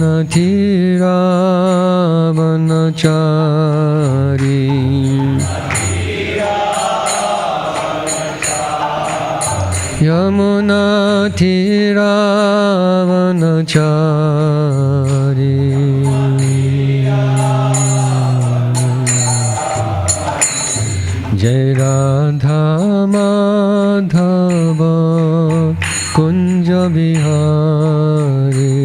Yamunatiravanachari Yamunatiravanachari Jai Radha Madhava Kunja Bihari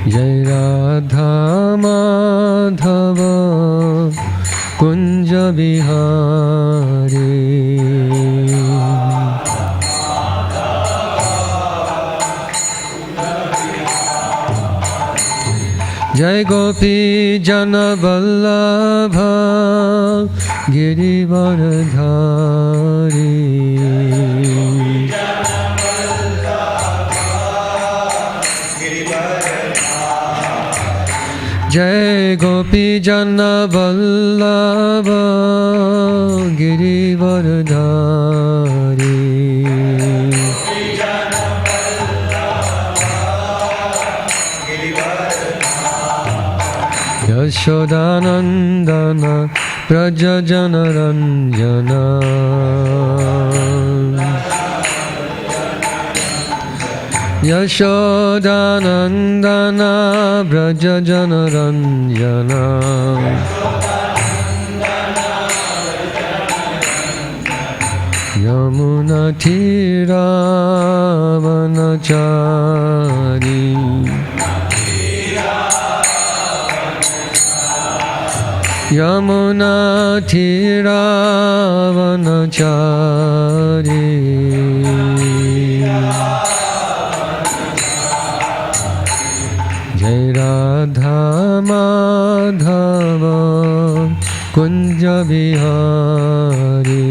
Jai Radha Madhava Kunja Bihari Jai Gopi Jana Vallabha Girivaradhari Jai Gopi Jana Vallabha Girivaradhari Yashodanandana Prajajana Ranjana Yashodanandana Prajajana Ranjana Yamunatiravanachari Yamunatiravanachari Jai Radha Madhava Kunja Bihari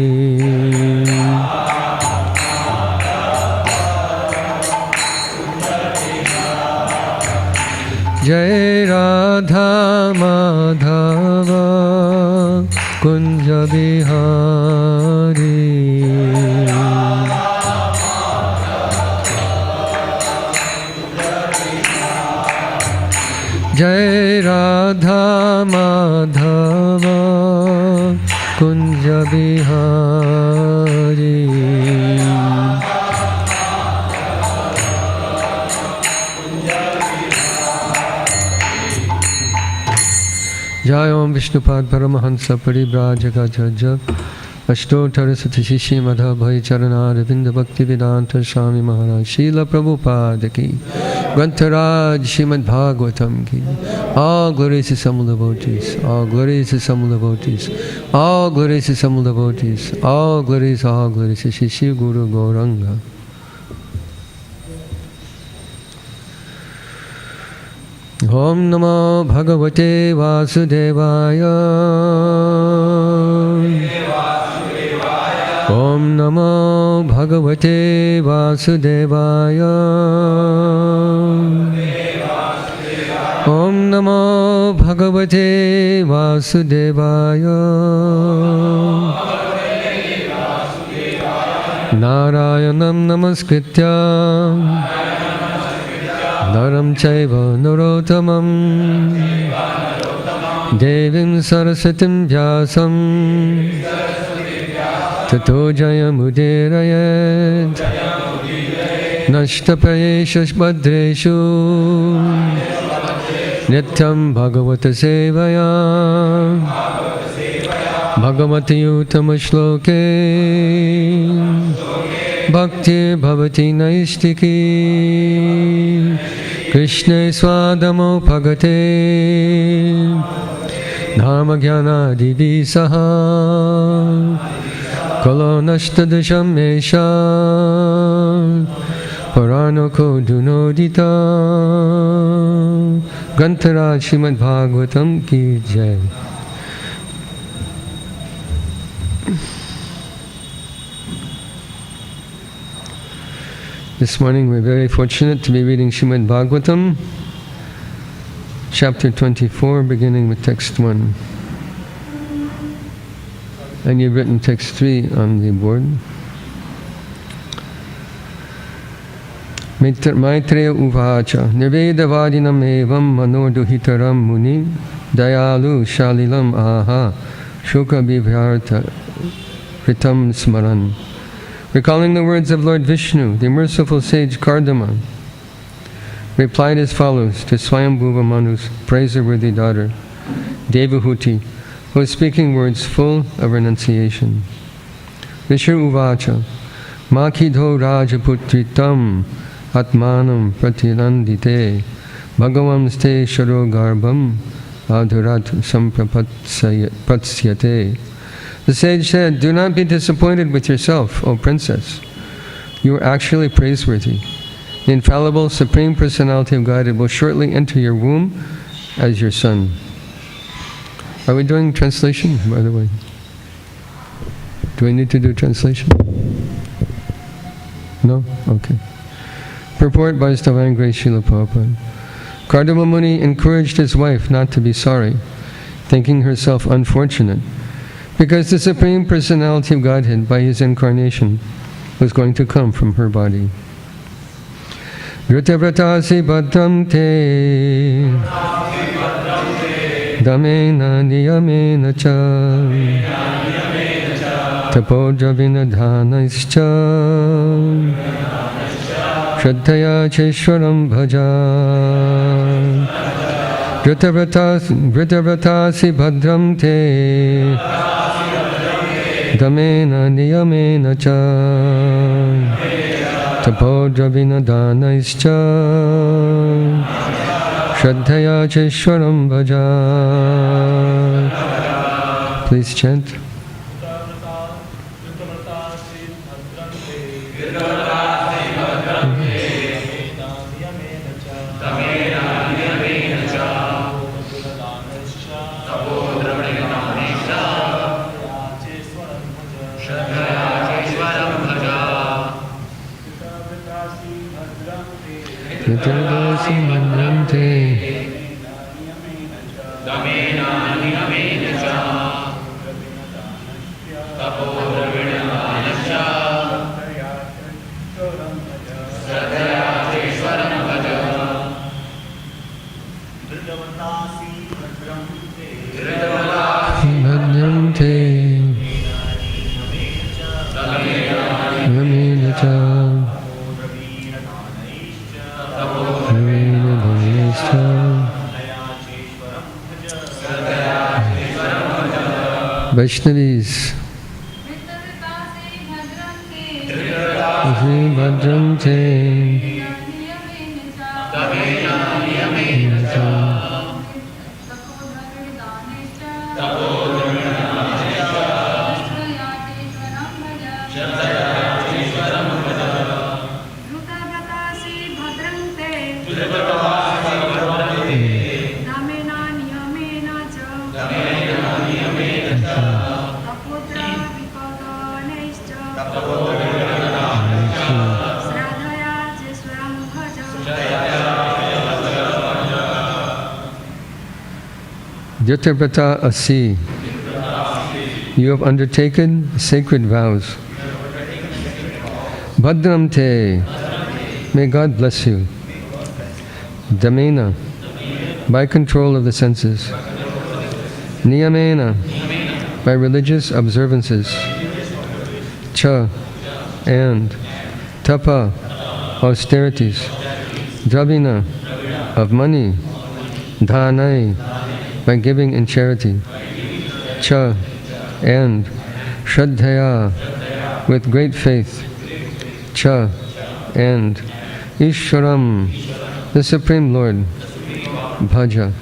Jai Radha Madhava Kunja Bihari Jai Radha Madhava Kunja Bihari Jai Om Vishnupad Paramahansa Parivrajakachaja Ashtottara Satishi Madha Bhai Charana Ravinda Bhakti Vedanta Swami Maharaj Srila Prabhupada Ki Grantaraj Srimad Bhagavatam Ki All glories to Samul devotees, all glories to Samul devotees, all glories to Samul devotees, all glories to Shri Shiv Guru Gauranga. Om Namo Bhagavate Vasudevaya Om Namo Bhagavate Vasudevaya Om Namo Bhagavate Vasudevaya Narayanam Namaskritya Naram Chaiva Narottamam Devim Saraswatim Vyasam Tato Jayamudirayet Nashtapayeshash Bhadreshu Nityam Bhagavata Sevaya Bhagavati Utamashloke Bhakti Bhavati Naistiki Krishna Swadamo Bhagate Dhamma Jnana Divi Saha Kalo Nashtadasham Mesha Paranoko Dunodita Grantaraj Srimad Bhagavatam Ki Jai. This morning we're very fortunate to be reading Srimad Bhagavatam, chapter 24, beginning with text 1. And you've written text 3 on the board. Maitreya uvacha nirvedavadinam evam manoduhitaram muni dayalu shalilam aha shuka bhivyarta ritam smaran. Recalling the words of Lord Vishnu, the merciful sage Kardama replied as follows to Swayambhuva Manu's praiseworthy daughter, Devahuti, who was speaking words full of renunciation. Vishnu uvacha makidho rajaputritam atmanam pratirandite bhagavam ste sharo garbham adhurat samprapatyate. The sage said, "Do not be disappointed with yourself, O princess. You are actually praiseworthy. The infallible Supreme Personality of Godhead will shortly enter your womb as your son." Are we doing translation, by the way? Do we need to do translation? No? Okay. Purport by His Divine Grace Srila Prabhupada. Kardama Muni encouraged his wife not to be sorry, thinking herself unfortunate, because the Supreme Personality of Godhead, by His incarnation, was going to come from her body. Dhrutavratasi bhadram te damena niyamena cha tapodravinathanaischa shraddhaya cheshwaram bhaja. Dhrutavratasi bhadram te damena niyamena cha tapodravinathanaischa shraddhaya cheshwaram bhaja. Please chant. Vaishnavis, Bhadram te Dhyutavrata asi. You have undertaken sacred vows. Bhadram te. May God bless you. Damena. By control of the senses. Niyamena. By religious observances. Cha. And. Tapa. Austerities. Dravina. Of money. Dhanai. By giving in charity. Cha. And. Shraddhaya. With great faith. Cha. And. Ishwaram. The Supreme Lord. Bhaja.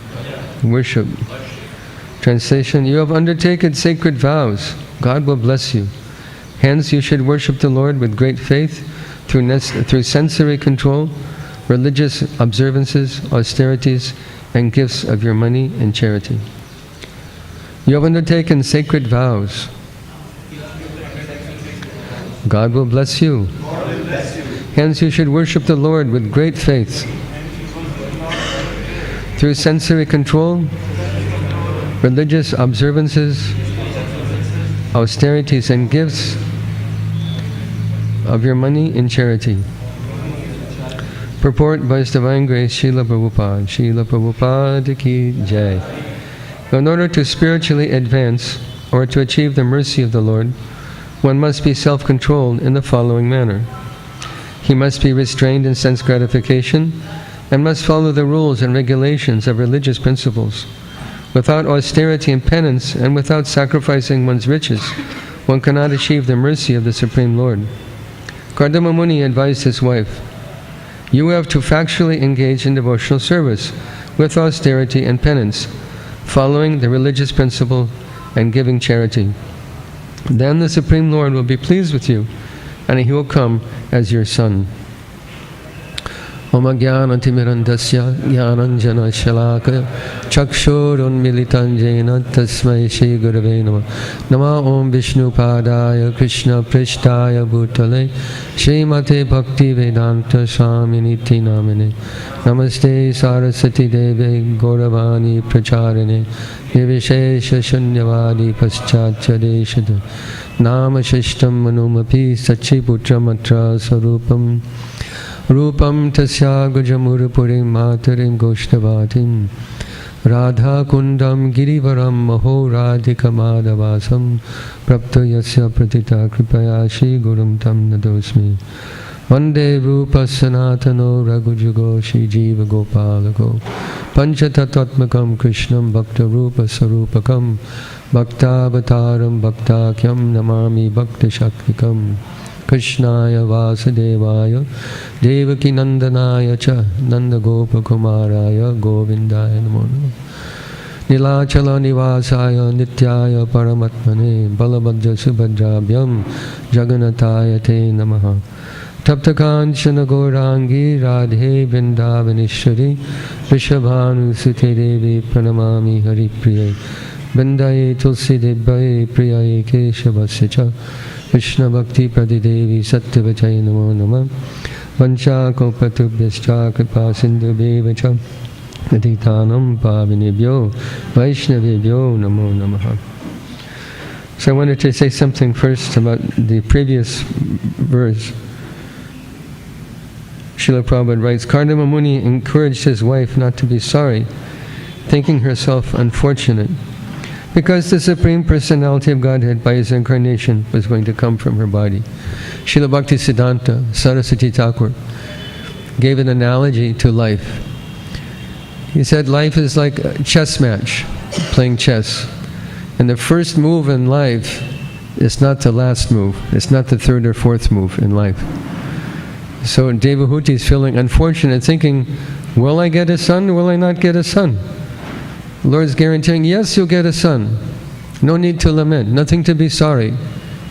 Worship. Translation: You have undertaken sacred vows. God will bless you. Hence you should worship the Lord with great faith through sensory control, religious observances, austerities, and gifts of your money and charity. You have undertaken sacred vows. God will bless you. Hence you should worship the Lord with great faith through sensory control, religious observances, austerities and gifts of your money in charity. Purport by His Divine Grace Srila Prabhupada. Srila Prabhupada ki jai. In order to spiritually advance or to achieve the mercy of the Lord, one must be self-controlled in the following manner. He must be restrained in sense gratification and must follow the rules and regulations of religious principles. Without austerity and penance and without sacrificing one's riches, one cannot achieve the mercy of the Supreme Lord. Kardama Muni advised his wife, "You have to factually engage in devotional service with austerity and penance, following the religious principle and giving charity. Then the Supreme Lord will be pleased with you, and He will come as your son." Om Jnanatimirandasya Jnananjana Shalakaya Chakshurunmilitan Jena Tasmai Shri Gurave Namah. Namah Om Vishnu Padaya Krishna Prishtaya Bhutale Srimate Bhakti Vedanta Swamini Namine. Namaste Saraswati Deve Gauravani Pracharine Nivishesha Shunyavadi Paschatya Deshada Nama Shishtam Manumapi Sachiputram Atra Sarupam Rupam Tasya Gujamurapurim Matarim Goshtavatim Radha Kundam Girivaram Maho Radhika Madhavasam Prapto Yasya Pratita Kripaya Shri Gurum Tam Nadosmi Vande Rupa Sanatano Raghujugo Shri Jiva Gopalago Panchatatatmakam Krishnam Bhakta Rupa Sarupakam Bhakta Avataram Bhaktakyam Namami Bhakta Shaktikam Krishnaya Vasudevaya Devaki Nandanaya Cha Nanda Gopa Kumaraya Govindaya Namo Namo Nilachala Nivasaya Nityaya Paramatmane Balabhadra Subhadrabhyam Jagannataya Te Namaha Taptakanchana Gaurangi Radhe Vrindavaneshwari Vrishabhanu Sute Devi Pranamami Haripriye Vrindaye Tulsi Devai Priyaye Keshavasya Cha Krishna Bhakti Pradidevi Satyavachai Namo Namah Vancha Kopatubhyascha Kripa Sindhubheva Cha Naditanam Pavinebhyo Vaishnavebhyo Namo Namaha. So I wanted to say something first about the previous verse. Srila Prabhupada writes, Kardama Muni encouraged his wife not to be sorry, thinking herself unfortunate, because the Supreme Personality of Godhead by His incarnation was going to come from her body. Srila Bhakti Siddhanta Saraswati Thakur gave an analogy to life. He said life is like a chess match, playing chess. And the first move in life is not the last move. It's not the third or fourth move in life. So Devahuti is feeling unfortunate, thinking, will I get a son or will I not get a son? The Lord's guaranteeing, yes, you'll get a son. No need to lament, nothing to be sorry.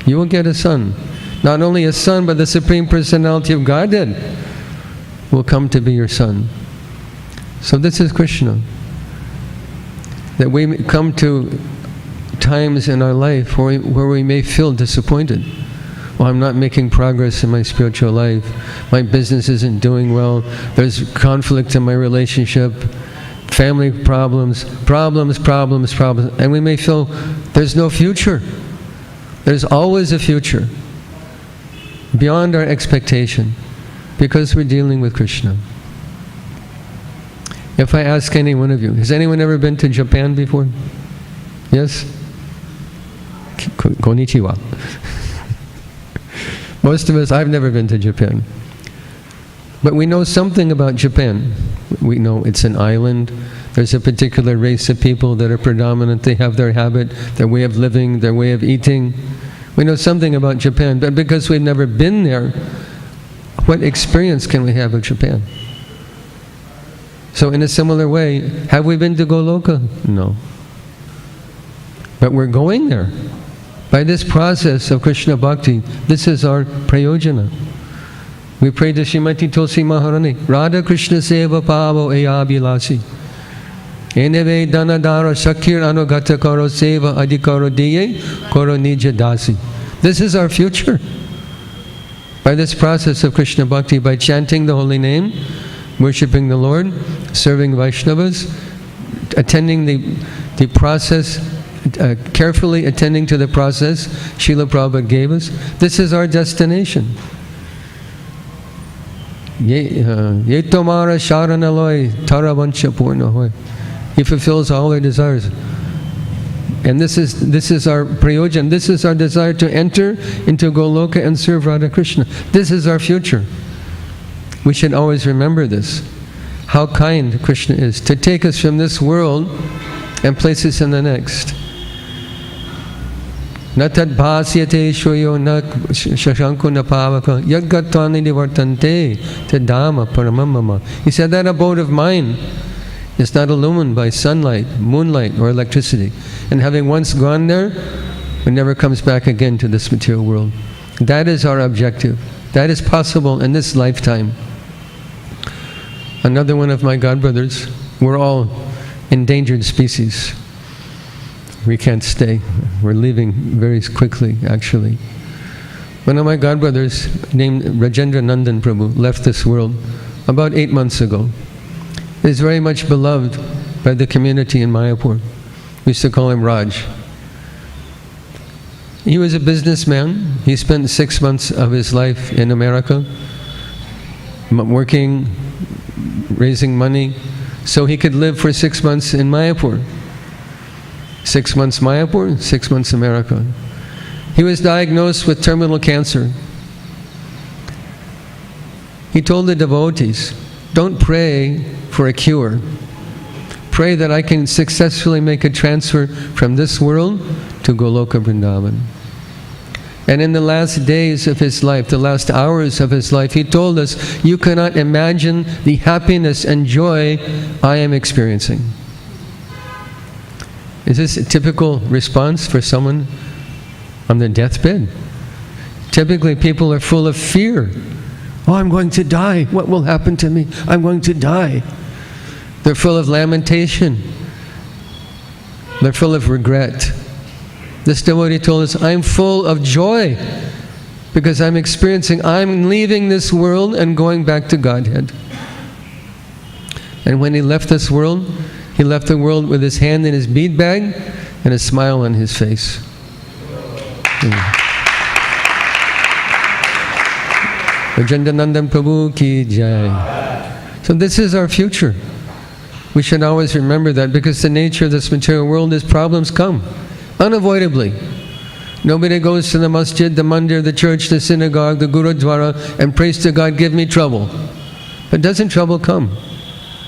You will get a son. Not only a son, but the Supreme Personality of Godhead will come to be your son. So this is Krishna. That we come to times in our life where we may feel disappointed. Well, I'm not making progress in my spiritual life. My business isn't doing well. There's conflict in my relationship. Family problems. And we may feel there's no future. There's always a future. Beyond our expectation. Because we're dealing with Krishna. If I ask any one of you, has anyone ever been to Japan before? Yes? Konnichiwa. Most of us, I've never been to Japan. But we know something about Japan. We know it's an island. There's a particular race of people that are predominant. They have their habit, their way of living, their way of eating. We know something about Japan. But because we've never been there, what experience can we have of Japan? So in a similar way, have we been to Goloka? No. But we're going there. By this process of Krishna Bhakti, this is our prayojana. We pray to Srimati Tulsi Maharani, Radha Krishna Seva Pavo Eyabhilasi. Eneve Danadara Shakir Anugata Karo Seva Adhikaro Diye Koro Nija Dasi. This is our future. By this process of Krishna Bhakti, by chanting the holy name, worshipping the Lord, serving Vaishnavas, attending the process carefully attending to the process Srila Prabhupada gave us, this is our destination. Ye tomara sharanaloy taravancha purna hoy. He fulfills all our desires. And this is our prayojan. This is our desire to enter into Goloka and serve Radha Krishna. This is our future. We should always remember this. How kind Krishna is to take us from this world and place us in the next. Na tad bhasyate shwayo na shashanko na pavaka yadgatani nivartante tadama paramamama. He said that abode of mine is not illumined by sunlight, moonlight, or electricity. And having once gone there, it never comes back again to this material world. That is our objective. That is possible in this lifetime. Another one of my godbrothers, we're all endangered species. We can't stay. We're leaving very quickly, actually. One of my godbrothers, named Rajendra Nandan Prabhu, left this world about 8 months ago. He is very much beloved by the community in Mayapur. We used to call him Raj. He was a businessman. He spent 6 months of his life in America, working, raising money, so he could live for 6 months in Mayapur. 6 months Mayapur, 6 months America. He was diagnosed with terminal cancer. He told the devotees, don't pray for a cure. Pray that I can successfully make a transfer from this world to Goloka Vrindavan. And in the last days of his life, the last hours of his life, he told us, you cannot imagine the happiness and joy I am experiencing. Is this a typical response for someone on their deathbed? Typically people are full of fear. Oh, I'm going to die. What will happen to me? I'm going to die. They're full of lamentation. They're full of regret. This devotee told us, I'm full of joy because I'm leaving this world and going back to Godhead. And when he left this world, he left the world with his hand in his bead bag and a smile on his face. Rajandanandan Prabhu ki jai. So this is our future. We should always remember that, because the nature of this material world is problems come, unavoidably. Nobody goes to the masjid, the mandir, the church, the synagogue, the gurudwara and prays to God, give me trouble. But doesn't trouble come?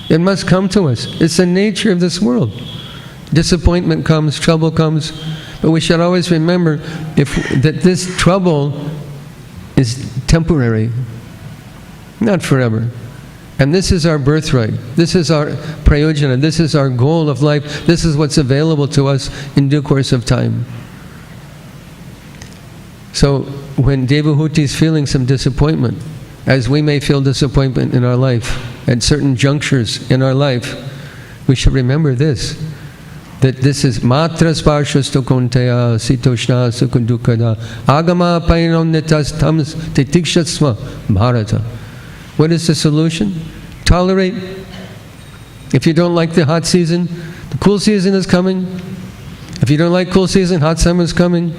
It must come to us. It's the nature of this world. Disappointment comes, trouble comes, but we should always remember that this trouble is temporary, not forever. And this is our birthright. This is our prayojana. This is our goal of life. This is what's available to us in due course of time. So when Devahuti is feeling some disappointment, as we may feel disappointment in our life, at certain junctures in our life, we should remember this, that this is matra sparshasto konteya sitoshna sukundukada agama painonitas tams titikshasva bharata. What is the solution? Tolerate. If you don't like the hot season, the cool season is coming. If you don't like cool season, hot summer is coming.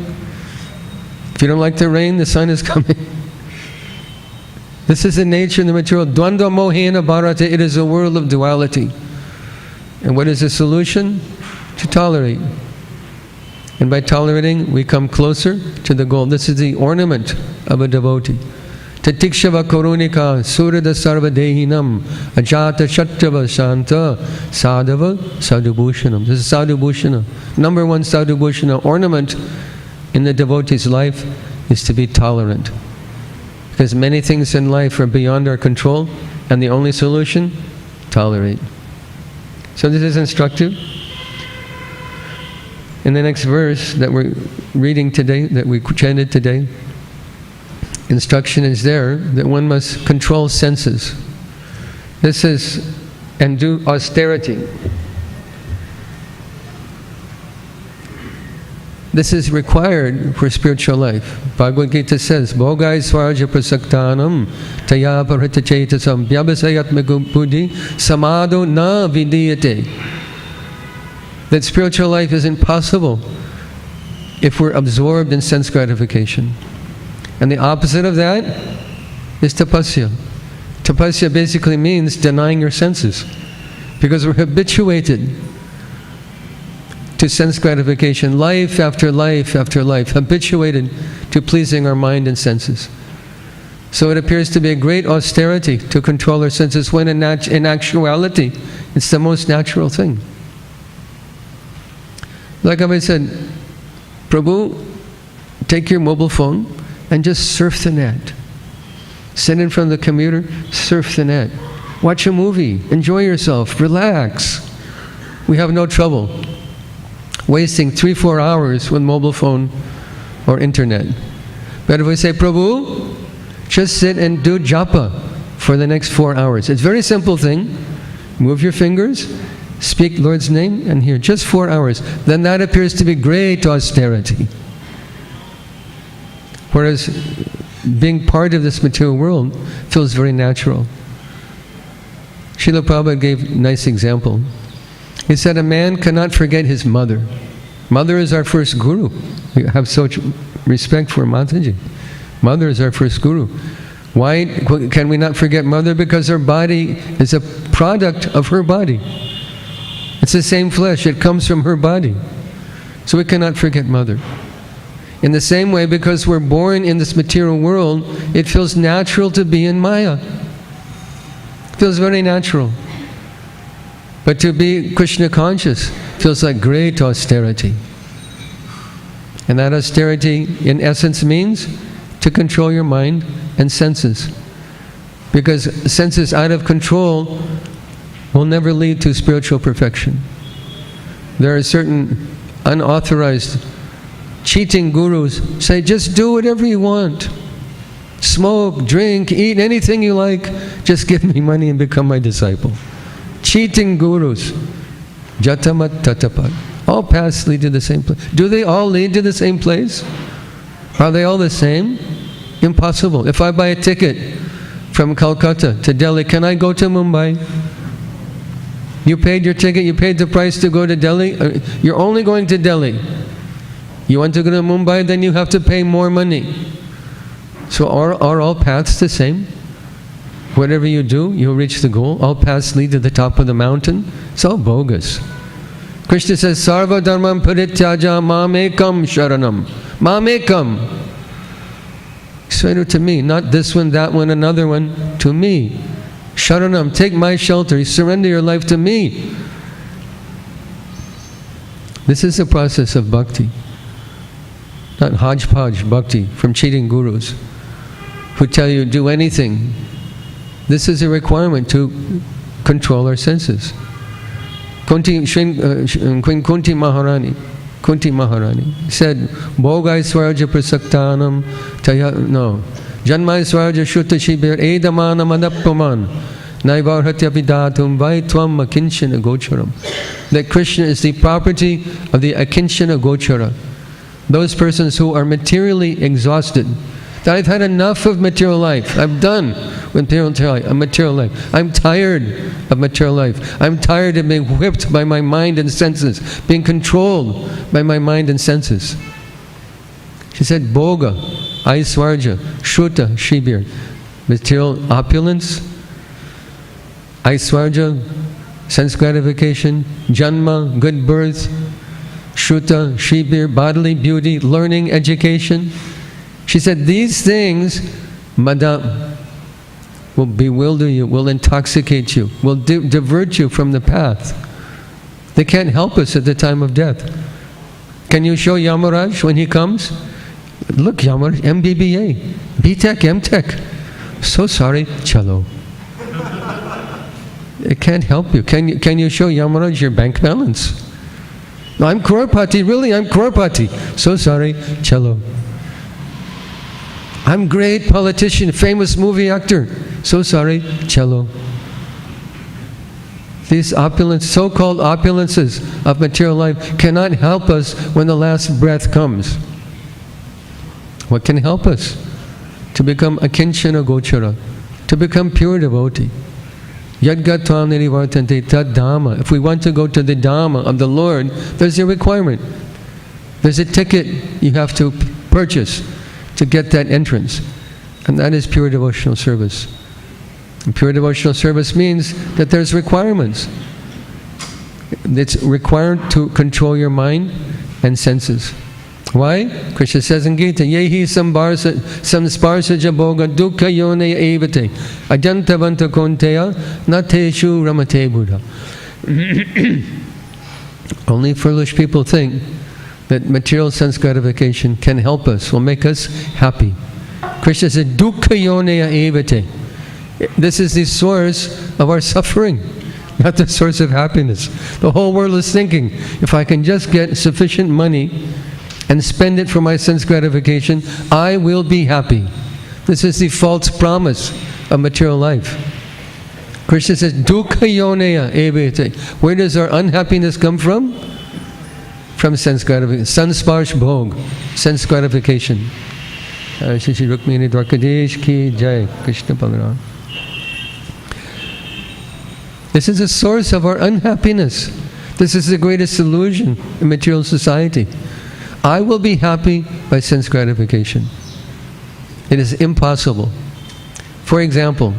If you don't like the rain, the sun is coming. This is the nature of the material. Dvandva mohena bharata. It is a world of duality. And what is the solution? To tolerate. And by tolerating, we come closer to the goal. This is the ornament of a devotee. Tatikshava korunika surada sarvadehinam ajata shattava shanta sadhava sadhubhushanam. This is sadhubhushana. Number one sadhubhushana ornament in the devotee's life is to be tolerant. Because many things in life are beyond our control, and the only solution, tolerate. So this is instructive. In the next verse that we're reading today, that we chanted today, instruction is there that one must control senses. This is, and do austerity. This is required for spiritual life. Bhagavad Gita says, Bhogai swarja prasaktanam taya parita chetasam vyabhasayat buddhi samado na vidiyate. that spiritual life is impossible if we're absorbed in sense gratification. And the opposite of that is tapasya. Tapasya basically means denying your senses, because we're habituated to sense gratification, life after life after life, habituated to pleasing our mind and senses. So it appears to be a great austerity to control our senses, when in actuality, it's the most natural thing. Like I said, Prabhu, take your mobile phone and just surf the net. Sit in front of the computer, surf the net. Watch a movie, enjoy yourself, relax. We have no trouble wasting 3-4 hours with mobile phone or internet. But if we say, Prabhu, just sit and do japa for the next 4 hours. It's a very simple thing. Move your fingers, speak Lord's name, and hear. Just 4 hours. Then that appears to be great austerity. Whereas being part of this material world feels very natural. Srila Prabhupada gave a nice example. He said a man cannot forget his mother. Mother is our first guru. We have such respect for Mataji. Mother is our first guru. Why can we not forget mother? Because her body is a product of her body. It's the same flesh. It comes from her body. So we cannot forget mother. In the same way, because we're born in this material world, it feels natural to be in Maya. It feels very natural. But to be Krishna conscious feels like great austerity. And that austerity, in essence, means to control your mind and senses. Because senses out of control will never lead to spiritual perfection. There are certain unauthorized, cheating gurus say, just do whatever you want. Smoke, drink, eat, anything you like. Just give me money and become my disciple. Cheating gurus. Jatamat tatapat. All paths lead to the same place. Do they all lead to the same place? Are they all the same? Impossible. If I buy a ticket from Calcutta to Delhi, can I go to Mumbai? You paid your ticket, you paid the price to go to Delhi. You're only going to Delhi. You want to go to Mumbai, then you have to pay more money. So are all paths the same? Whatever you do, you'll reach the goal. All paths lead to the top of the mountain. It's all bogus. Krishna says, Sarva dharmam parityaja mamekam sharanam. Mamekam. Surrender to me, not this one, that one, another one. To me. Sharanam, take my shelter. Surrender your life to me. This is the process of bhakti. Not hodgepodge bhakti from cheating gurus who tell you do anything. This is a requirement to control our senses. Queen Kunti Maharani said, Bhogai Swarja Prasaktanam Janmai Swarja Shuta Shibir Edamana Madappaman Naivarhatya Vidatum Vaitvam Akinchana Gocharam. That Krishna is the property of the Akinchana Gochara. Those persons who are materially exhausted. That I've had enough of material life. I'm done with material life. I'm tired of material life. I'm tired of being whipped by my mind and senses, being controlled by my mind and senses. She said, Bhoga, Aiswarja, Shruta, Shibir. Material opulence, Aiswarja, sense gratification, Janma, good birth, Shruta, Shibir, bodily beauty, learning, education. She said, these things, Madam, will bewilder you, will intoxicate you, will divert you from the path. They can't help us at the time of death. Can you show Yamaraj when he comes? Look, Yamaraj, MBBA, BTech, MTech. So sorry, chalo. It can't help you. Can you show Yamaraj your bank balance? No, I'm Crorepati, really, I'm Crorepati. So sorry, chalo. I'm great politician, famous movie actor. So sorry, cello. These so-called opulences of material life cannot help us when the last breath comes. What can help us? To become akinchana gochara, to become pure devotee, Yadgatvam nirivartante tad dhamma. If we want to go to the dhamma of the Lord, there's a requirement. There's a ticket you have to purchase to get that entrance. And that is pure devotional service. And pure devotional service means that there's requirements. It's required to control your mind and senses. Why? Krishna says in Gita, Yehi samsparsaja bhoga dukkha yoneya evate ajantavanta konteya nateshu ramate buddha. Only foolish people think that material sense gratification can help us, will make us happy. Krishna said, dukkha yoneya evate. This is the source of our suffering, not the source of happiness. The whole world is thinking, if I can just get sufficient money and spend it for my sense gratification, I will be happy. This is the false promise of material life. Krishna says, dukkha yoneya evate. Where does our unhappiness come from? From sense gratification. Sansparsh bhog, sense gratification. Shri Rukmini Dwarkadesh ki jai. Krishna Balaram. This is the source of our unhappiness. This is the greatest illusion in material society. I will be happy by sense gratification. It is impossible. For example,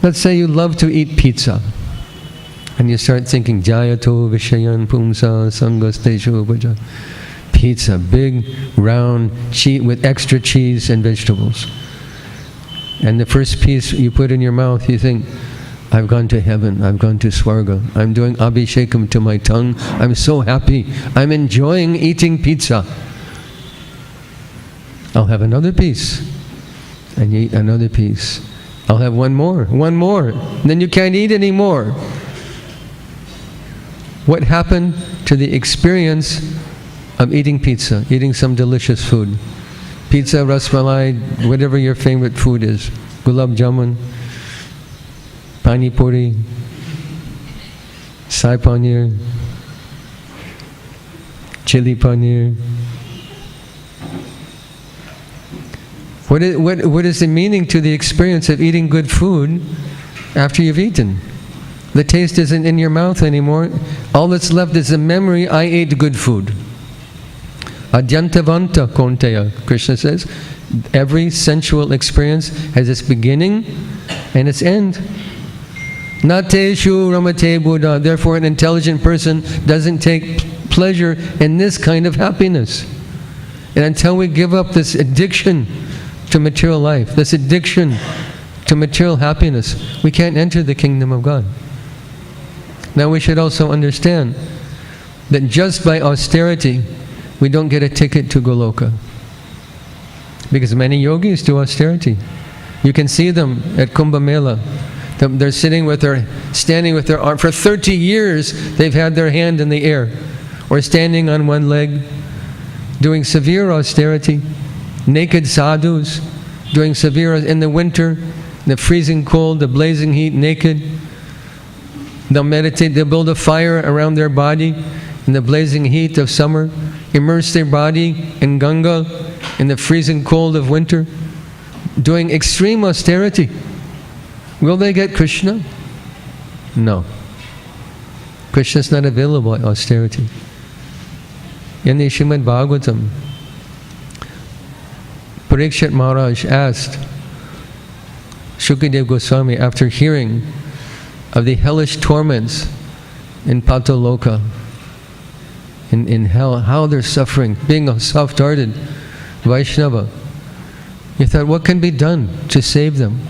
let's say you love to eat pizza. And you start thinking, Jayato Vishayan Pumsa Sangasteshu Bhaja. Pizza, big, round, with extra cheese and vegetables. And the first piece you put in your mouth, you think, I've gone to heaven, I've gone to Swarga, I'm doing Abhishekam to my tongue, I'm so happy, I'm enjoying eating pizza. I'll have another piece, and you eat another piece. I'll have one more, and then you can't eat anymore. What happened to the experience of eating pizza, eating some delicious food? Pizza, rasmalai, whatever your favorite food is, gulab jamun, pani puri, sai paneer, chili paneer. What is the meaning to the experience of eating good food after you've eaten? The taste isn't in your mouth anymore. All that's left is the memory, I ate good food. Adyantavanta konteya, Krishna says. Every sensual experience has its beginning and its end. Nateshu ramate buddha. Therefore, an intelligent person doesn't take pleasure in this kind of happiness. And until we give up this addiction to material life, this addiction to material happiness, we can't enter the kingdom of God. Now we should also understand that just by austerity, we don't get a ticket to Goloka. Because many yogis do austerity. You can see them at Kumbh Mela. They're standing with their arm. For 30 years, they've had their hand in the air. Or standing on one leg, doing severe austerity. Naked sadhus, doing severe, in the winter, the freezing cold, the blazing heat, naked. They'll meditate, they'll build a fire around their body in the blazing heat of summer, immerse their body in Ganga in the freezing cold of winter, doing extreme austerity. Will they get Krishna? No. Krishna is not available at austerity. In the Srimad Bhagavatam, Parikshit Maharaj asked Shukadeva Goswami, after hearing of the hellish torments in Pataloka, in hell, how they're suffering, being a soft-hearted Vaishnava. He thought, what can be done to save them?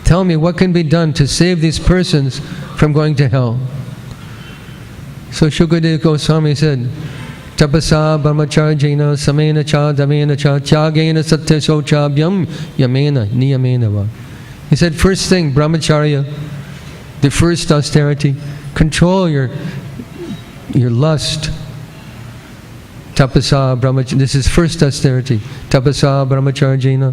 Tell me, what can be done to save these persons from going to hell? So Shukadeva Goswami said, Tapasa brahmacharjena samena cha damena cha tyagena satya shochabhyam yamena niyamena va. He said, first thing, brahmacharya, the first austerity, control your lust. Tapasa brahmacharya, this is first austerity. Tapasa brahmacharjena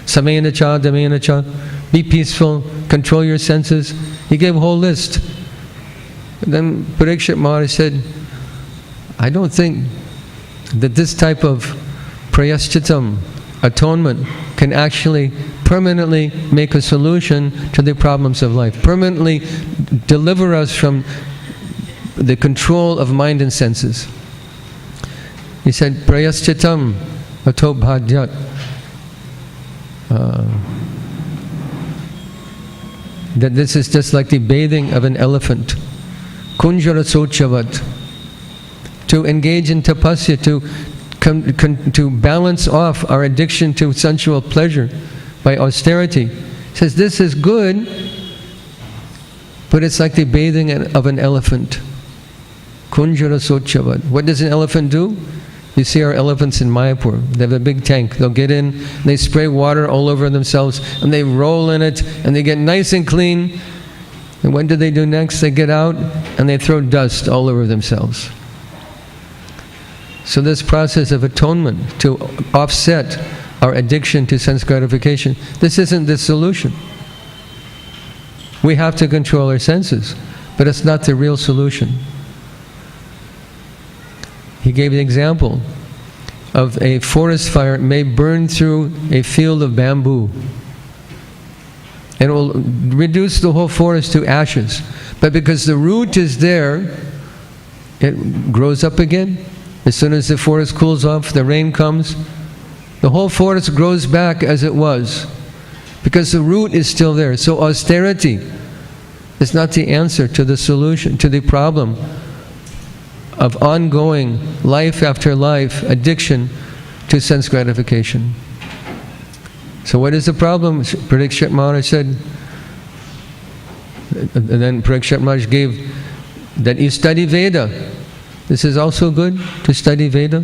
samena cha damena cha. Be peaceful, control your senses. He gave a whole list. And then Parikshit Maharaj said, I don't think that this type of prayashchitam, atonement can actually permanently make a solution to the problems of life, permanently deliver us from the control of mind and senses. He said, Prayaschitam atobhadyat. That this is just like the bathing of an elephant. Kunjara sochavat. To engage in tapasya, to balance off our addiction to sensual pleasure by austerity. He says this is good, but it's like the bathing of an elephant. Kunjara sochavat. What does an elephant do? You see our elephants in Mayapur. They have a big tank. They'll get in, they spray water all over themselves, and they roll in it, and they get nice and clean. And what do they do next? They get out, and they throw dust all over themselves. So this process of atonement, to offset our addiction to sense gratification, this isn't the solution. We have to control our senses, but it's not the real solution. He gave the example of a forest fire may burn through a field of bamboo. And it will reduce the whole forest to ashes. But because the root is there, it grows up again. As soon as the forest cools off, the rain comes, the whole forest grows back as it was. Because the root is still there. So austerity is not the answer to the solution, to the problem of ongoing, life after life, addiction to sense gratification. So what is the problem? Parikshit Maharaj said, and then Parikshit Maharaj gave that you study Veda. This is also good, to study Veda.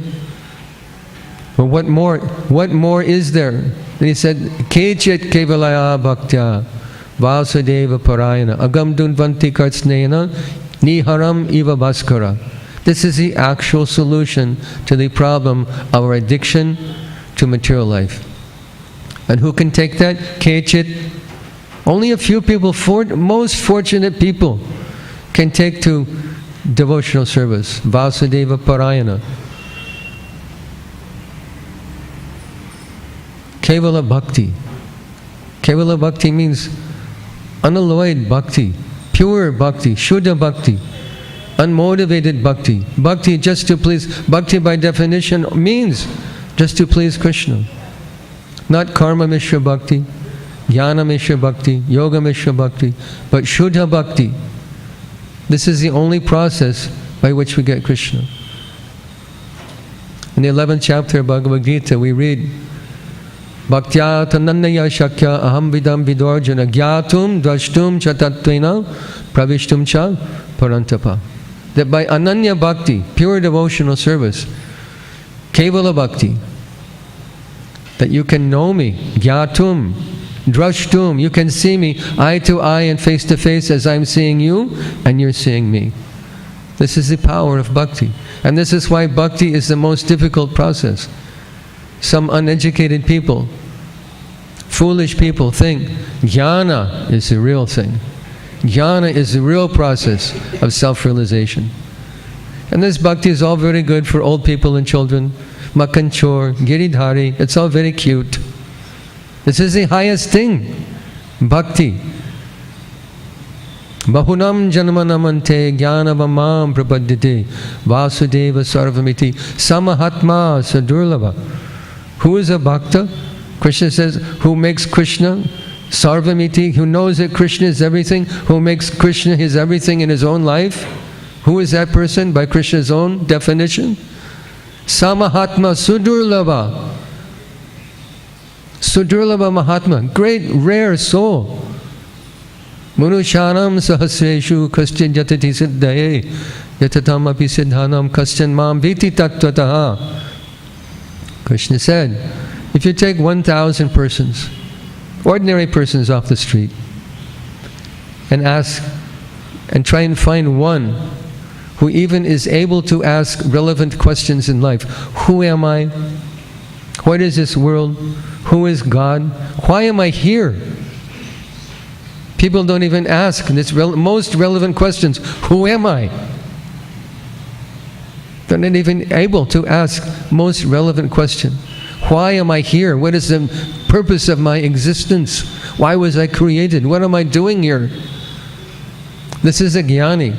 But what more? What more is there? Then he said, Kechit kevalaya bhaktya vasudeva parayana agam dunvanti kartsnena niharam iva bhaskara. This is the actual solution to the problem of our addiction to material life. And who can take that? Kechit. Only a few people, most fortunate people, can take to devotional service. Vasudeva Parayana. Kevala Bhakti. Kevala Bhakti means unalloyed bhakti, pure bhakti, Shuddha Bhakti. Unmotivated bhakti. Bhakti just to please. Bhakti by definition means just to please Krishna. Not karma mishra bhakti, jnana mishra bhakti, yoga mishra bhakti, but Shuddha Bhakti. This is the only process by which we get Krishna. In the 11th chapter of Bhagavad Gita we read, Bhaktya tanannaya shakya aham vidam vidorjana gyatum drashtum chatatvena pravishtum cha parantapa. That by ananya bhakti, pure devotional service, kevala bhakti, that you can know me, gyatum, drashtum, you can see me eye to eye and face to face as I'm seeing you and you're seeing me. This is the power of bhakti. And this is why bhakti is the most difficult process. Some uneducated people, foolish people think jnana is the real thing. Jnana is the real process of self-realization. And this bhakti is all very good for old people and children. Makanchor, Giridhari, it's all very cute. This is the highest thing, bhakti. Bahunam janmanamante jnanavamam prapadyate vasudeva sarvamiti samahatma sadurlava. Who is a bhakta? Krishna says, who makes Krishna sarvamiti, who knows that Krishna is everything, who makes Krishna his everything in his own life. Who is that person by Krishna's own definition? Samahatma Sudurlava. Sudurlava Mahatma, great rare soul. Manushanam sahasreshu kastin yatati siddhaye yatatam api siddhanam kastin mam viti tattvataha. Krishna said, if you take 1,000 persons, ordinary persons off the street, and ask, and try and find one who even is able to ask relevant questions in life. Who am I? What is this world? Who is God? Why am I here? People don't even ask this most relevant questions. Who am I? They're not even able to ask most relevant question. Why am I here? What is the purpose of my existence? Why was I created? What am I doing here? This is a jnani.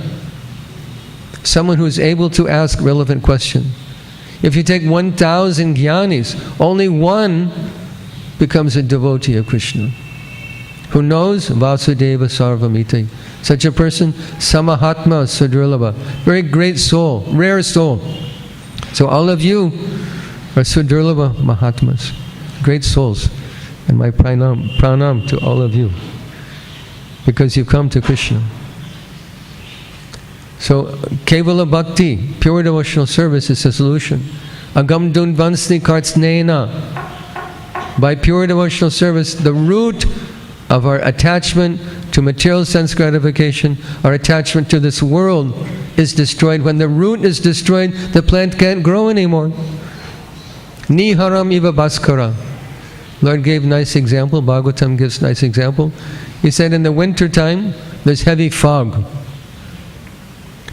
Someone who is able to ask relevant questions. If you take 1,000 jnanis, only one becomes a devotee of Krishna, who knows Vasudeva Sarvamiti. Such a person, Samahatma Sudrilabha, very great soul, rare soul. So all of you are Sudrilabha Mahatmas, great souls. And my pranam to all of you, because you've come to Krishna. So, Kevala Bhakti, pure devotional service, is the solution. Agam Dundvansni Kartsnena. By pure devotional service, the root of our attachment to material sense gratification, our attachment to this world, is destroyed. When the root is destroyed, the plant can't grow anymore. Niharam iva bhaskara. Lord gave nice example, Bhagavatam gives nice example. He said in the winter time, there's heavy fog.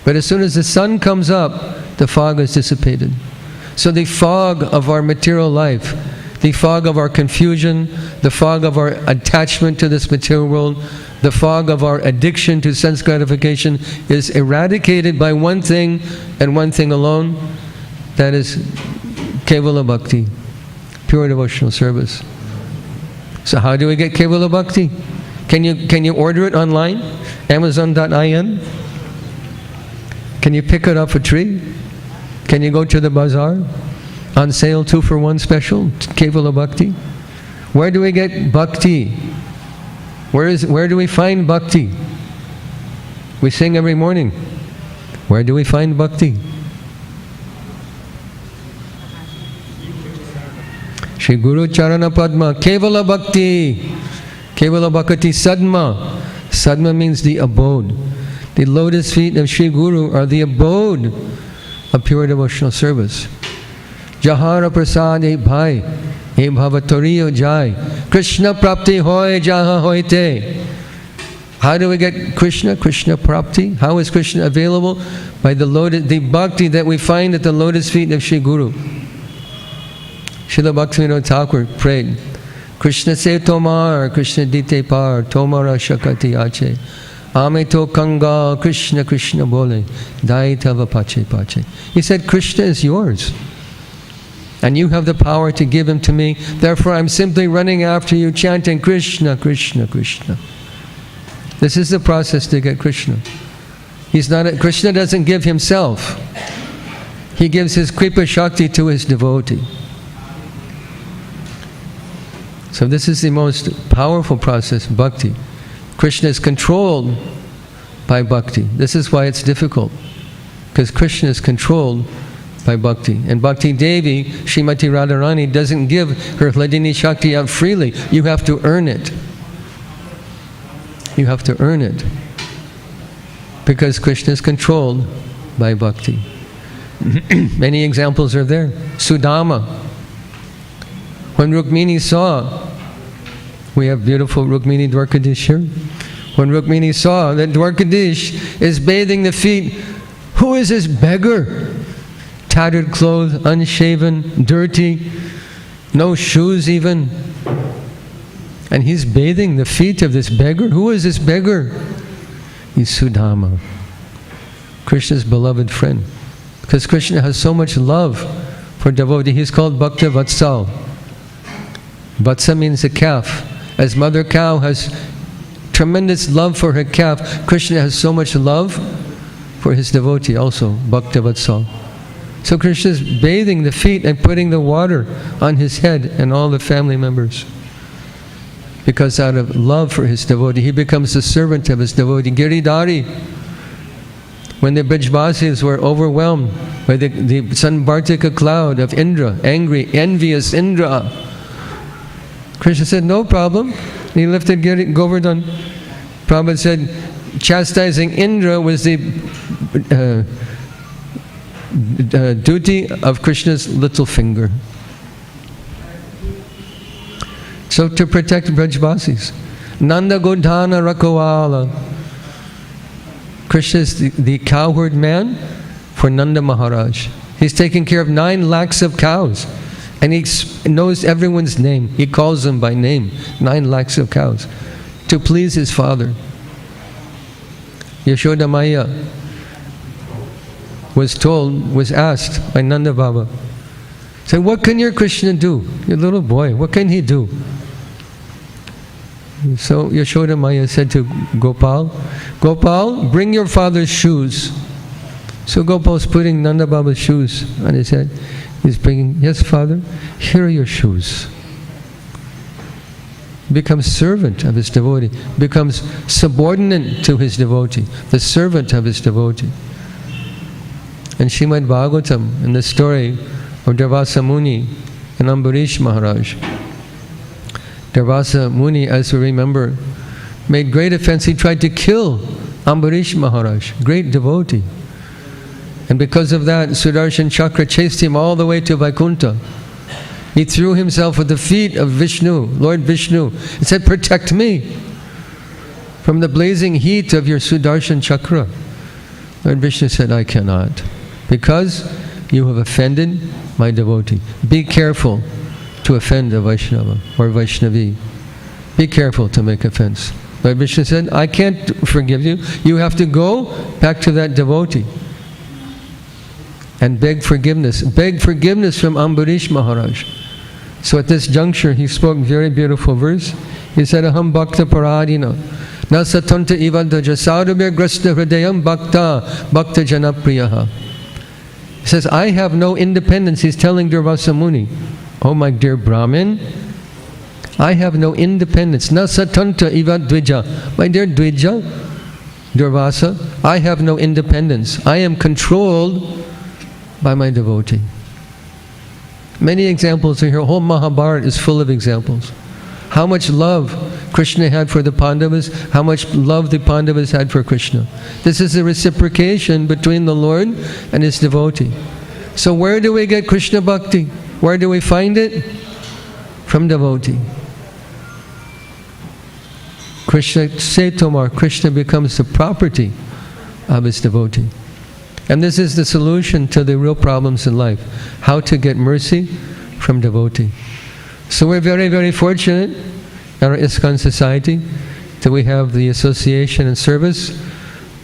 But as soon as the sun comes up, the fog is dissipated. So the fog of our material life, the fog of our confusion, the fog of our attachment to this material world, the fog of our addiction to sense gratification is eradicated by one thing and one thing alone. That is Kevala Bhakti, pure devotional service. So how do we get Kevala Bhakti? Can you order it online? Amazon.in? Can you pick it off a tree? Can you go to the bazaar? On sale, 2 for 1 special, Kevala Bhakti. Where do we get Bhakti? Where do we find Bhakti? We sing every morning. Where do we find Bhakti? Shri Guru Charana Padma, Kevala Bhakti. Kevala Bhakti Sadma. Sadma means the abode. The lotus feet of Shri Guru are the abode of pure devotional service. Jahara Prasad e Bhai, e Bhavatoriyo Jai, Krishna Prapti Hoy Jaha Hoite. How do we get Krishna? Krishna Prapti. How is Krishna available? By the bhakti that we find at the lotus feet of Shri Guru. Srila Bhaktivinoda Thakur prayed, Krishna se tomar, Krishna dite par, tomara shakati ache. Ame to kanga, Krishna Krishna bole, dai tava pache pache. He said, Krishna is yours. And you have the power to give him to me. Therefore I'm simply running after you, chanting Krishna, Krishna, Krishna. This is the process to get Krishna. Krishna doesn't give himself. He gives his Kripa Shakti to his devotee. So this is the most powerful process, bhakti. Krishna is controlled by bhakti. This is why it's difficult, because Krishna is controlled by bhakti. And Bhakti Devi, Srimati Radharani, doesn't give her Hladini Shakti out freely. You have to earn it. You have to earn it. Because Krishna is controlled by bhakti. Many examples are there. Sudama. When Rukmini saw, we have beautiful Rukmini Dwarkadish here. When Rukmini saw that Dwarkadish is bathing the feet, who is this beggar? Tattered clothes, unshaven, dirty, no shoes even. And he's bathing the feet of this beggar. Who is this beggar? He's Sudama, Krishna's beloved friend. Because Krishna has so much love for devotee, he's called Bhakta Vatsal. Vatsa means a calf. As mother cow has tremendous love for her calf, Krishna has so much love for his devotee also, Bhakta Vatsal. So Krishna is bathing the feet and putting the water on his head and all the family members. Because out of love for his devotee, he becomes the servant of his devotee. Giridhari. When the Brajvasis were overwhelmed by the Sanvartika cloud of Indra, angry, envious Indra, Krishna said, no problem. And he lifted Govardhan. Prabhupada said, chastising Indra was the duty of Krishna's little finger. So to protect Brajvasis. Nanda Godhana Rakawala. Krishna is the cowherd man for Nanda Maharaj. He's taking care of 9 lakhs of cows. And he knows everyone's name. He calls them by name, 9 lakhs of cows, to please his father. Yashoda Maya was asked by Nanda Baba, said, what can your Krishna do? Your little boy, what can he do? So Yashoda Maya said to Gopal, Gopal, bring your father's shoes. So Gopal's putting Nanda Baba's shoes on his head. He's bringing, yes, Father, here are your shoes. Becomes servant of his devotee, becomes subordinate to his devotee, the servant of his devotee. And Srimad Bhagavatam, in the story of Durvasa Muni and Ambarish Maharaj. Durvasa Muni, as we remember, made great offense. He tried to kill Ambarish Maharaj, great devotee. And because of that, Sudarshan Chakra chased him all the way to Vaikuntha. He threw himself at the feet of Vishnu, Lord Vishnu, and said, protect me from the blazing heat of your Sudarshan Chakra. Lord Vishnu said, I cannot, because you have offended my devotee. Be careful to offend a Vaishnava or Vaishnavi. Be careful to make offense. Lord Vishnu said, I can't forgive you. You have to go back to that devotee and beg forgiveness. Beg forgiveness from Ambarish Maharaj. So at this juncture, he spoke a very beautiful verse. He said, Aham bhakta paradina, na satanta ivadaja sarubhya grasta hridayam bhakta janapriyaha. He says, I have no independence. He's telling Durvasa Muni, oh my dear Brahmin, I have no independence. Na satanta ivadvija. My dear Dvija, Durvasa, I have no independence. I am controlled by my devotee. Many examples are here. Whole Mahabharata is full of examples. How much love Krishna had for the Pandavas, how much love the Pandavas had for Krishna. This is a reciprocation between the Lord and his devotee. So where do we get Krishna Bhakti? Where do we find it? From devotee. Krishna Setomar, Krishna becomes the property of his devotee. And this is the solution to the real problems in life. How to get mercy from devotee. So we're very, very fortunate in our ISKCON society that we have the association and service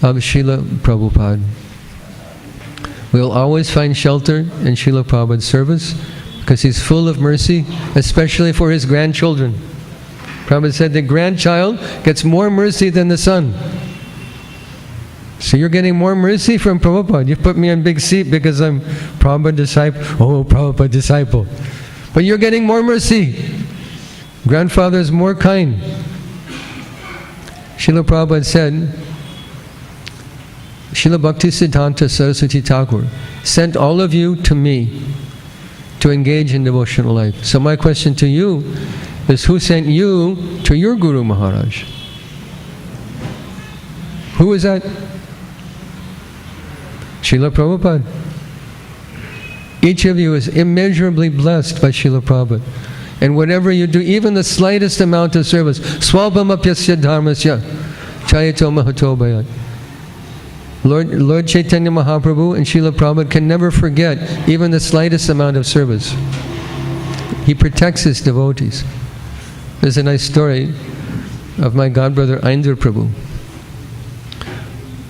of Srila Prabhupada. We'll always find shelter in Srila Prabhupada's service because he's full of mercy, especially for his grandchildren. Prabhupada said the grandchild gets more mercy than the son. So you're getting more mercy from Prabhupada. You put me on big seat because I'm Prabhupada disciple. Oh, Prabhupada disciple. But you're getting more mercy. Grandfather is more kind. Srila Prabhupada said, Srila Bhakti Siddhanta Saraswati Thakur sent all of you to me to engage in devotional life. So my question to you is, who sent you to your Guru Maharaj? Who is that? Srila Prabhupada. Each of you is immeasurably blessed by Srila Prabhupada. And whatever you do, even the slightest amount of service, swalpamapyasya dharmasya chayato mahato bhayat. Lord Chaitanya Mahaprabhu and Srila Prabhupada can never forget even the slightest amount of service. He protects his devotees. There's a nice story of my godbrother Aindur Prabhu,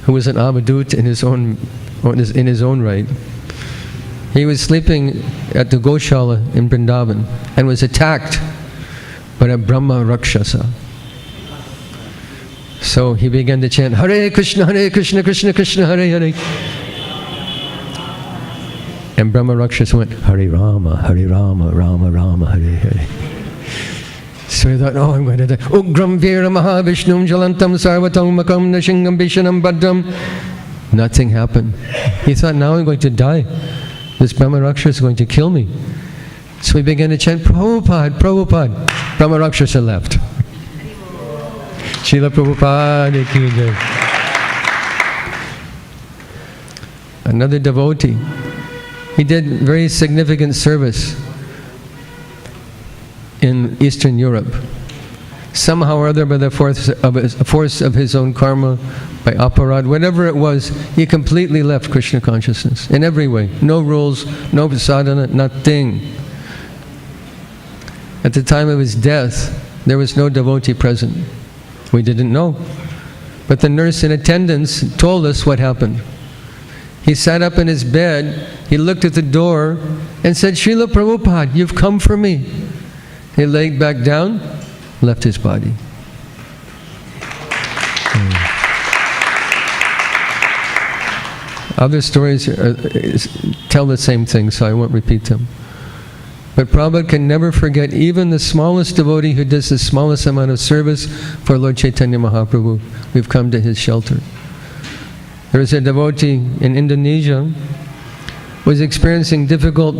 who was an Avadut in his own right. He was sleeping at the Goshala in Vrindavan and was attacked by a Brahma Rakshasa. So he began to chant, Hare Krishna, Krishna Krishna, Hare Hare. And Brahma Rakshasa went, Hare Rama, Rama Rama, Hare Hare. So he thought, oh, I'm going to die. Ugram Vira Mahavishnum Jalantam Sarvatam Makam Nashingam Vishanam Badram. Nothing happened. He thought, now I'm going to die. This Brahma Rakshasa is going to kill me. So he began to chant, Prabhupada, Prabhupada. Brahma Rakshasa left. Srila Prabhupada ki jai. Another devotee. He did very significant service in Eastern Europe. Somehow or other, by the force of his own karma, by aparad, whatever it was, he completely left Krishna consciousness in every way. No rules, no sadhana, nothing. at the time of his death, there was no devotee present. We didn't know. But the nurse in attendance told us what happened. He sat up in his bed, he looked at the door and said, "Srila Prabhupada, you've come for me." He laid back down, left his body. Other stories tell the same thing, so I won't repeat them. But Prabhupada can never forget even the smallest devotee who does the smallest amount of service for Lord Chaitanya Mahaprabhu. We've come to his shelter. There was a devotee in Indonesia who was experiencing difficult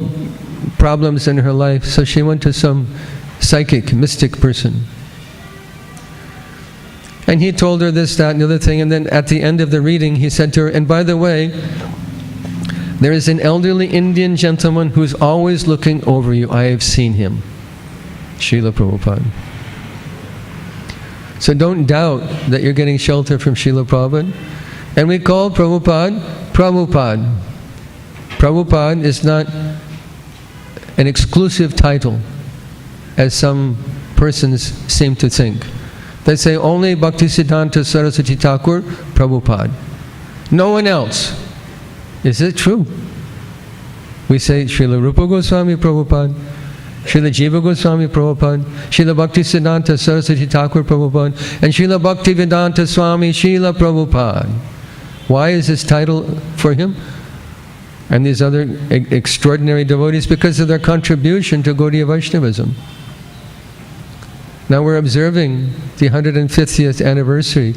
problems in her life, so she went to some psychic, mystic person. And he told her this, that, and the other thing, and then at the end of the reading he said to her, "And by the way, there is an elderly Indian gentleman who's always looking over you. I have seen him." Srila Prabhupada. So don't doubt that you're getting shelter from Srila Prabhupada. And we call Prabhupada, Prabhupada. Prabhupada is not an exclusive title, as some persons seem to think. They say only Bhaktisiddhanta Saraswati Thakur, Prabhupada. No one else. Is it true? We say Srila Rupa Goswami Prabhupada, Srila Jiva Goswami Prabhupada, Srila Bhaktisiddhanta Saraswati Thakur Prabhupada, and Srila Bhaktivedanta Swami Srila Prabhupada. Why is this title for him and these other extraordinary devotees? Because of their contribution to Gaudiya Vaishnavism. Now we're observing the 150th anniversary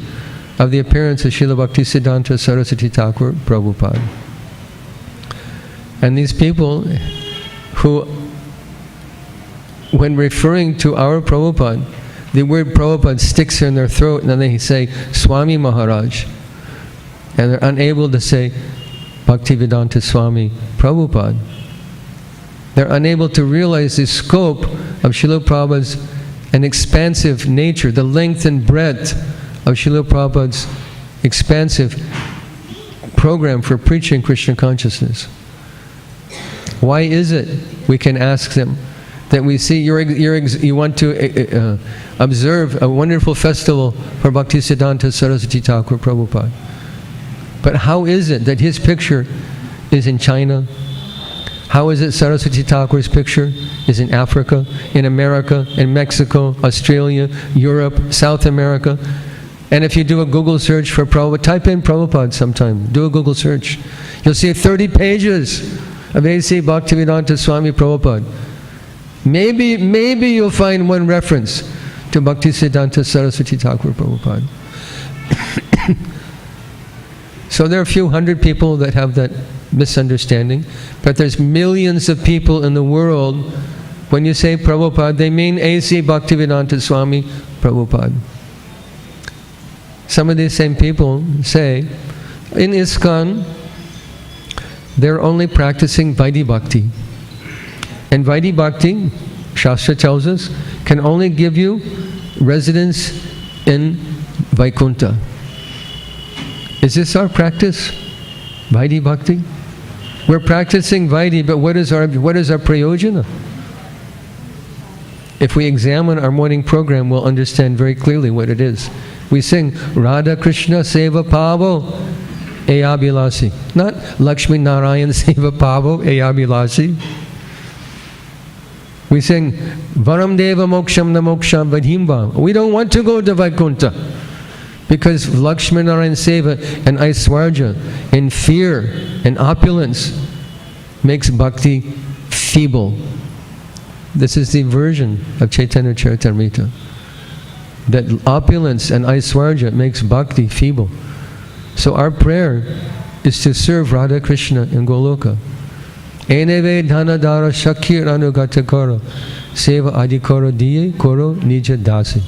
of the appearance of Srila Bhaktisiddhanta Saraswati Thakur Prabhupada. And these people who, when referring to our Prabhupada, the word Prabhupada sticks in their throat, and then they say Swami Maharaj, and they're unable to say Bhaktivedanta Swami Prabhupada. They're unable to realize the scope of Srila Prabhupada's an expansive nature, the length and breadth of Srila Prabhupada's expansive program for preaching Krishna consciousness. Why is it, we can ask them, that we see you want to observe a wonderful festival for Bhaktisiddhanta Saraswati Thakur Prabhupada? But how is it that his picture is in China? How is it Saraswati Thakur's picture is in Africa, in America, in Mexico, Australia, Europe, South America? And if you do a Google search for Prabhupada, type in Prabhupada sometime, do a Google search. You'll see 30 pages of A.C. Bhaktivedanta Swami Prabhupada. Maybe you'll find one reference to Bhaktisiddhanta Saraswati Thakur Prabhupada. So there are a few hundred people that have that misunderstanding, but there's millions of people in the world. When you say Prabhupada, they mean A.C. Bhaktivedanta Swami Prabhupada. Some of these same people say, in ISKCON, they're only practicing Vaidhi Bhakti. And Vaidhi Bhakti, Shastra tells us, can only give you residence in Vaikuntha. Is this our practice? Vaidhi Bhakti? We're practicing Vaidhi, but what is our prayojana? If we examine our morning program, we'll understand very clearly what it is. We sing Radha Krishna Seva Pavo Ayabhilasi, not Lakshmi Narayan Seva Pavo Ayabhilasi. We sing Varam Deva Moksham Na Moksham Vadhimva. We don't want to go to Vaikuntha, because Lakshmi Narayan Seva and Aishwarya and fear and opulence makes bhakti feeble. This is the version of Chaitanya Charitamrita. That opulence and Aishwarya makes bhakti feeble. So our prayer is to serve Radha Krishna in Goloka. Eneve dhanadara shakir anugata karo seva adikoro diye koro nija dasi.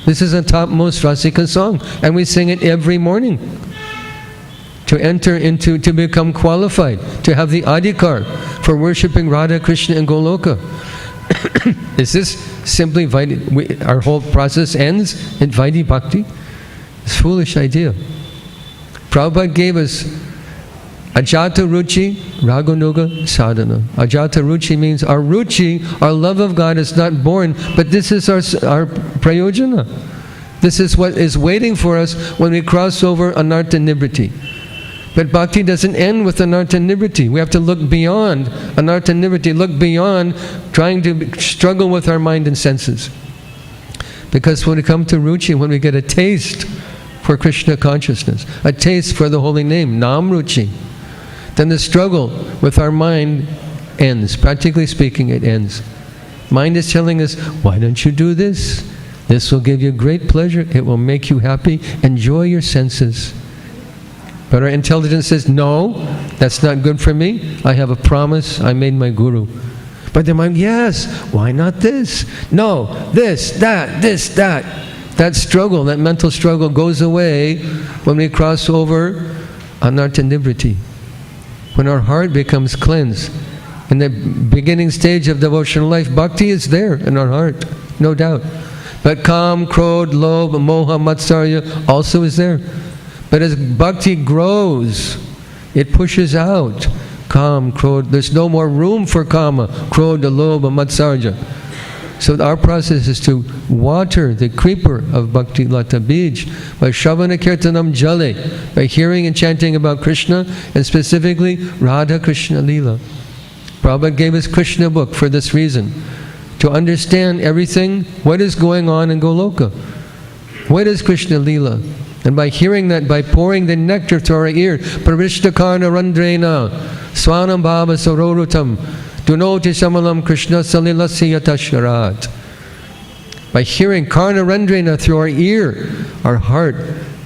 This is a topmost Rasika song, and we sing it every morning. To enter into, to become qualified, to have the adhikar for worshipping Radha Krishna in Goloka. Is this simply Vaidhi? Our whole process ends in Vaidhi Bhakti? It's a foolish idea. Prabhupada gave us Ajata ruchi, raganuga sadhana. Ajata ruchi means our ruchi, our love of God is not born, but this is our prayojana. This is what is waiting for us when we cross over anartha nivriti. But bhakti doesn't end with anartha nivriti. We have to look beyond anartha nivriti, look beyond trying to struggle with our mind and senses. Because when we come to ruchi, when we get a taste for Krishna consciousness, a taste for the holy name, nam ruchi, then the struggle with our mind ends. Practically speaking, it ends. Mind is telling us, why don't you do this? This will give you great pleasure. It will make you happy. Enjoy your senses. But our intelligence says, no, that's not good for me. I have a promise. I made my guru. But the mind, yes, why not this? No, this, that. That struggle, that mental struggle goes away when we cross over anartha nivriti. When our heart becomes cleansed. In the beginning stage of devotional life, bhakti is there in our heart, no doubt. But kam, krodh, lobh, moha, matsarya also is there. But as bhakti grows, it pushes out kam, krodh. There's no more room for kama, krodha, lobha, matsarya. So our process is to water the creeper of Bhakti Lata Bij by Shravana Kirtanam Jale, by hearing and chanting about Krishna, and specifically Radha Krishna Leela. Prabhupada gave us Krishna book for this reason, to understand everything, what is going on in Goloka. What is Krishna Leela? And by hearing that, by pouring the nectar to our ear, Pravishta Karna Randrena, Swanam Bhava Sarorutam, Dunoti Samalam Krishna Salilasya Tasharat. By hearing Karna Randrena through our ear, our heart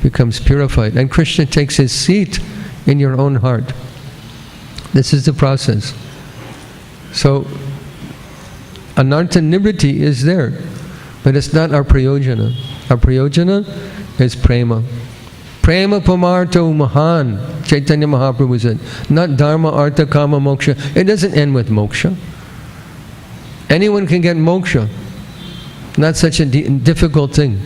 becomes purified. And Krishna takes his seat in your own heart. This is the process. So, anartha nivriti is there, but it's not our prayojana. Our prayojana is prema. Prema pamarto mahan, Chaitanya Mahaprabhu said. Not dharma, artha, kama, moksha. It doesn't end with moksha. Anyone can get moksha. Not such a difficult thing.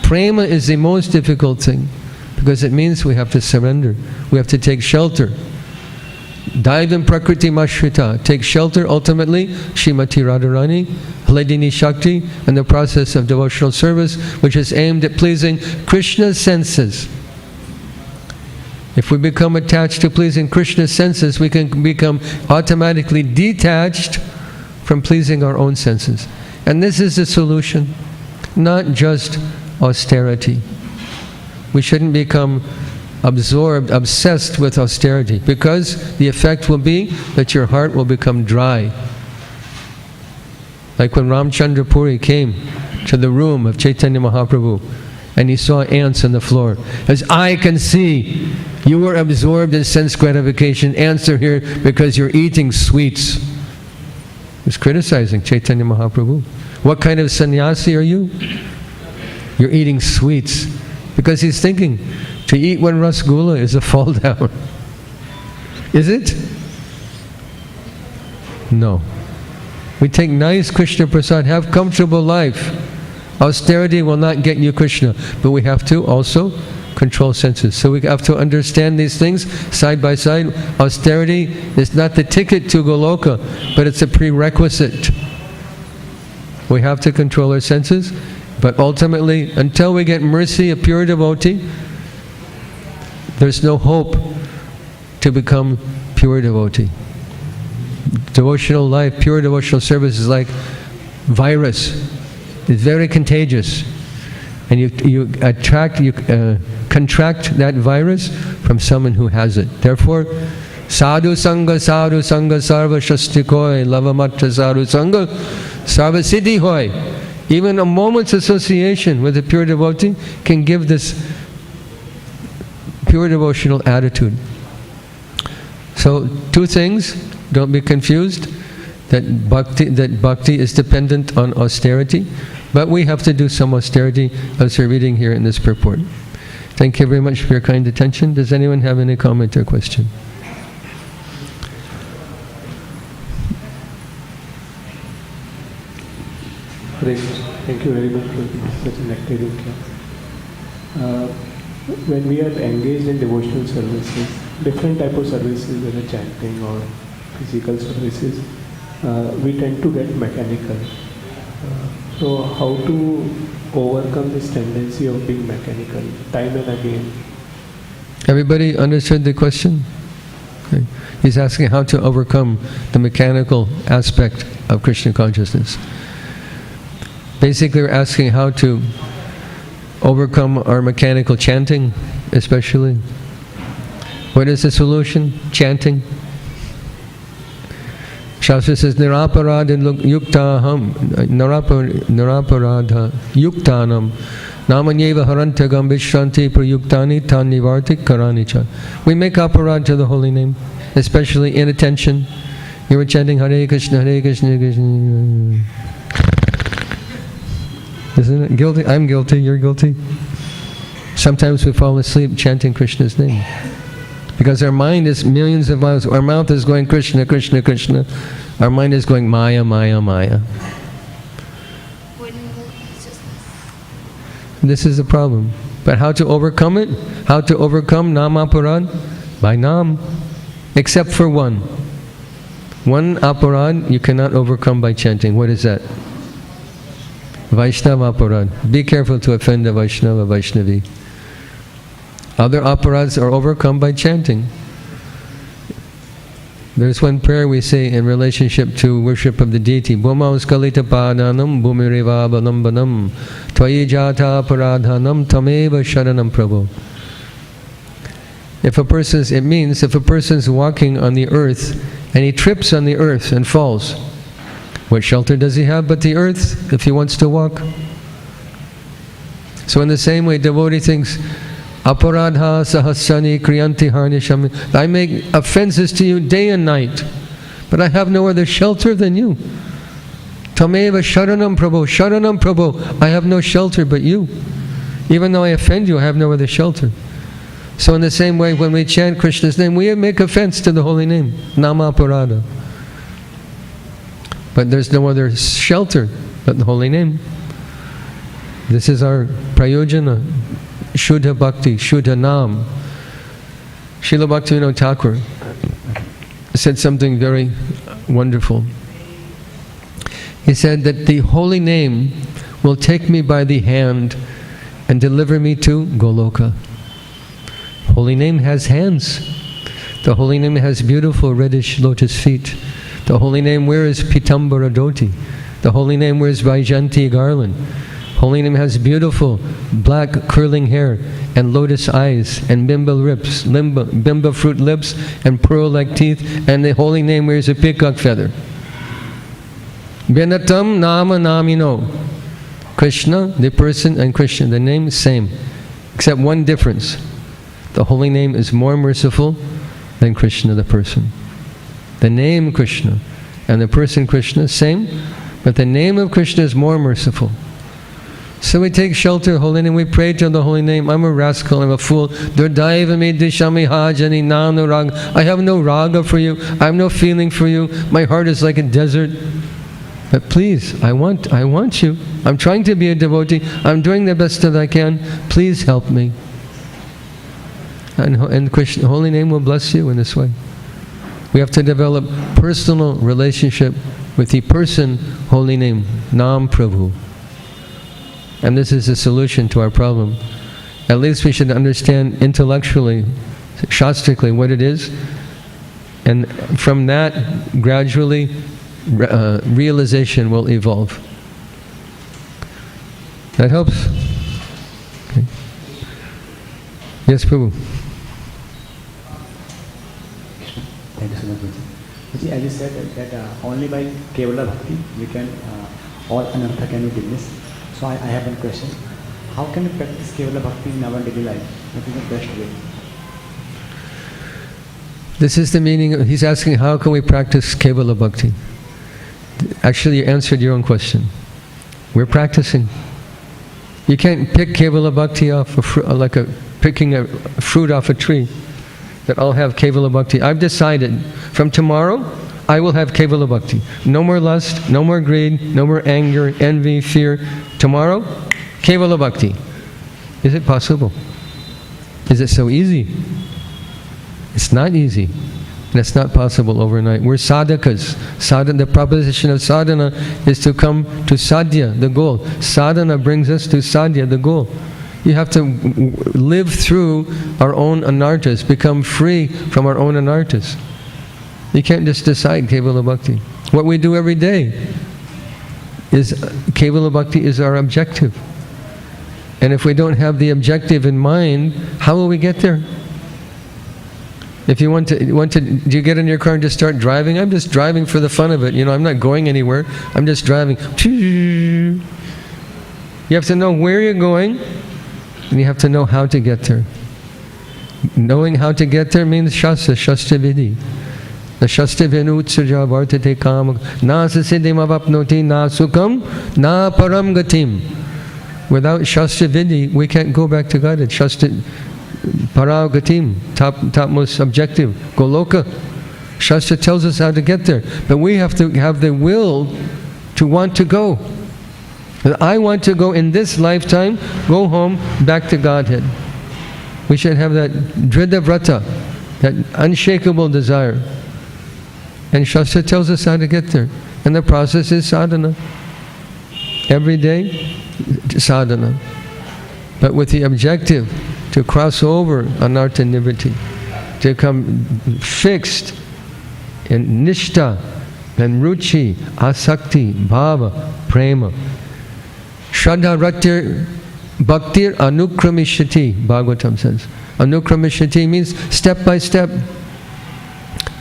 Prema is the most difficult thing, because it means we have to surrender. We have to take shelter. Daivam prakriti mashrita. Take shelter ultimately, Srimati Radharani, Hladini Shakti, and the process of devotional service, which is aimed at pleasing Krishna's senses. If we become attached to pleasing Krishna's senses, we can become automatically detached from pleasing our own senses. And this is the solution, not just austerity. We shouldn't become absorbed, obsessed with austerity, because the effect will be that your heart will become dry. Like when Ramchandra Puri came to the room of Chaitanya Mahaprabhu and he saw ants on the floor. As I can see, you were absorbed in sense gratification. Ants are here because you're eating sweets. He was criticizing Chaitanya Mahaprabhu. What kind of sannyasi are you? You're eating sweets. Because he's thinking, to eat one rasgulla is a fall down. Is it? No. We take nice Krishna prasad, have comfortable life. Austerity will not get you Krishna, but we have to also control senses. So we have to understand these things side by side. Austerity is not the ticket to Goloka, but it's a prerequisite. We have to control our senses, but ultimately, until we get mercy, a pure devotee, there's no hope to become pure devotee. Devotional life, pure devotional service is like virus. It's very contagious. And you contract that virus from someone who has it. Therefore, sadhu sangha, sarva shasti koi, lavamatra sadhu sangha, sarva siddhi hoy. Even a moment's association with a pure devotee can give this pure devotional attitude. So, two things, don't be confused, that bhakti is dependent on austerity, but we have to do some austerity as we're reading here in this purport. Thank you very much for your kind attention. Does anyone have any comment or question? Thank you very much for such an active class. When we are engaged in devotional services, different type of services, whether chanting or physical services, we tend to get mechanical. So how to overcome this tendency of being mechanical time and again? Everybody understood the question? Okay. He's asking how to overcome the mechanical aspect of Krishna consciousness. Basically, we're asking how to overcome our mechanical chanting, especially. What is the solution? Chanting. Shastra says, Niraparada yuktaham, niraparada yuktanam, namanyeva harantagam vishranti prayuktani tan nivartik karanicha. We make aparad to the holy name, especially inattention. You were chanting Hare Krishna, Hare Krishna, Hare Krishna. Isn't it guilty? I'm guilty, you're guilty. Sometimes we fall asleep chanting Krishna's name. Because our mind is millions of miles, our mouth is going Krishna, Krishna, Krishna. Our mind is going Maya, Maya, Maya. This is the problem. But how to overcome it? How to overcome Namaparad? By Nam. Except for one. One aparad you cannot overcome by chanting. What is that? Vaishnava aparad. Be careful to offend a Vaishnava, Vaishnavi. Other aparads are overcome by chanting. There's one prayer we say in relationship to worship of the deity. Bhuma uskalita padanam bhumireva balambanam tvayi jata aparadhanam tameva sharanam prabhu. It means if a person's walking on the earth and he trips on the earth and falls, what shelter does he have but the earth if he wants to walk? So in the same way, devotee thinks, Aparadha sahasani kriyanti harnishami. I make offenses to you day and night, but I have no other shelter than you. Tameva sharanam prabhu, sharanam prabhu. I have no shelter but you. Even though I offend you, I have no other shelter. So in the same way, when we chant Krishna's name, we make offense to the holy name, Nama Aparada. But there's no other shelter but the holy name. This is our prayojana. Shuddha Bhakti, Shuddha Nam. Srila Bhaktivinoda Thakur said something very wonderful. He said that the holy name will take me by the hand and deliver me to Goloka. Holy name has hands. The holy name has beautiful reddish lotus feet. The holy name wears Pitambara Dhoti. The holy name wears Vaijanti garland. Holy name has beautiful black curling hair and lotus eyes and bimba fruit lips and pearl-like teeth, and the holy name wears a peacock feather. Benatam nama namino. Krishna, the person, and Krishna, the name is same, except one difference. The holy name is more merciful than Krishna, the person. The name Krishna and the person Krishna, same, but the name of Krishna is more merciful. So we take shelter of holy name, we pray to the holy name. I'm a rascal, I'm a fool. Durdaiva dishami hajani nanu raga. I have no raga for you, I have no feeling for you. My heart is like a desert. But please, I want you. I'm trying to be a devotee. I'm doing the best that I can. Please help me. And Krishna, holy name will bless you in this way. We have to develop personal relationship with the person, holy name, Nam Prabhu. And this is the solution to our problem. At least we should understand intellectually, shastrically, what it is. And from that, gradually, realization will evolve. That helps? Okay. Yes, Prabhu. Thank you so much, Guruji. As you said that only by Kevala Bhakti we can, all anartha can be dismissed. So I have one question. How can we practice Kevala Bhakti in our daily life? What is the best way? This is the meaning. He's asking, how can we practice Kevala Bhakti? Actually, you answered your own question. We're practicing. You can't pick Kevala Bhakti off a fruit, like picking a fruit off a tree. That I'll have Kevala Bhakti. I've decided from tomorrow I will have Kevala Bhakti. No more lust, no more greed, no more anger, envy, fear. Tomorrow, Kevala Bhakti. Is it possible? Is it so easy? It's not easy. And it's not possible overnight. We're sadhakas. The proposition of sadhana is to come to sadhya, the goal. Sadhana brings us to sadhya, the goal. You have to live through our own anarthas, become free from our own anarthas. You can't just decide Kevala Bhakti. What we do every day is Kevala Bhakti is our objective. And if we don't have the objective in mind, how will we get there? If you want to, do you get in your car and just start driving? I'm just driving for the fun of it. I'm not going anywhere. I'm just driving. You have to know where you're going, and you have to know how to get there. Knowing how to get there means Shastra Vidhi. The Shastra Venu Utsaja Vartate Kama Na Sasiddhim Avapnoti Na Sukham Na Param Gatim. Without Shastra Vidhi, we can't go back to God. Shastra Paragatim, topmost objective, Goloka. Shastra tells us how to get there. But we have to have the will to want to go. I want to go in this lifetime, go home, back to Godhead. We should have that Dhrida Vrata, that unshakable desire. And Shastra tells us how to get there. And the process is sadhana. Every day, sadhana. But with the objective to cross over anartha nivritti, to come fixed in nishta, and ruchi, asakti, bhava, prema. Shraddha ratir bhaktir anukramishati, Bhagavatam says. Anukramishati means step by step.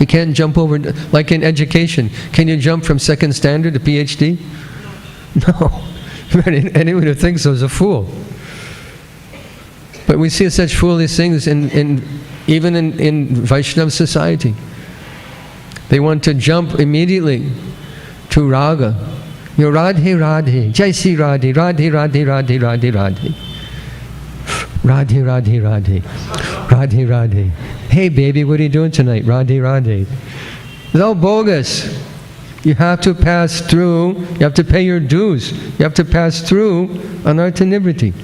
You can't jump over, like in education. Can you jump from second standard to PhD? No. Anyone who thinks so is a fool. But we see such foolish things even in Vaishnava society. They want to jump immediately to raga. Radhe Radhe, Jai Sri Radhe, Radhe Radhe Radhe Radhe Radhe. Radhe Radhe Radhe, Radhe Radhe. Hey baby, what are you doing tonight? Radhe Radhe. It's all bogus. You have to pass through, you have to pay your dues. You have to pass through anartha nivritti.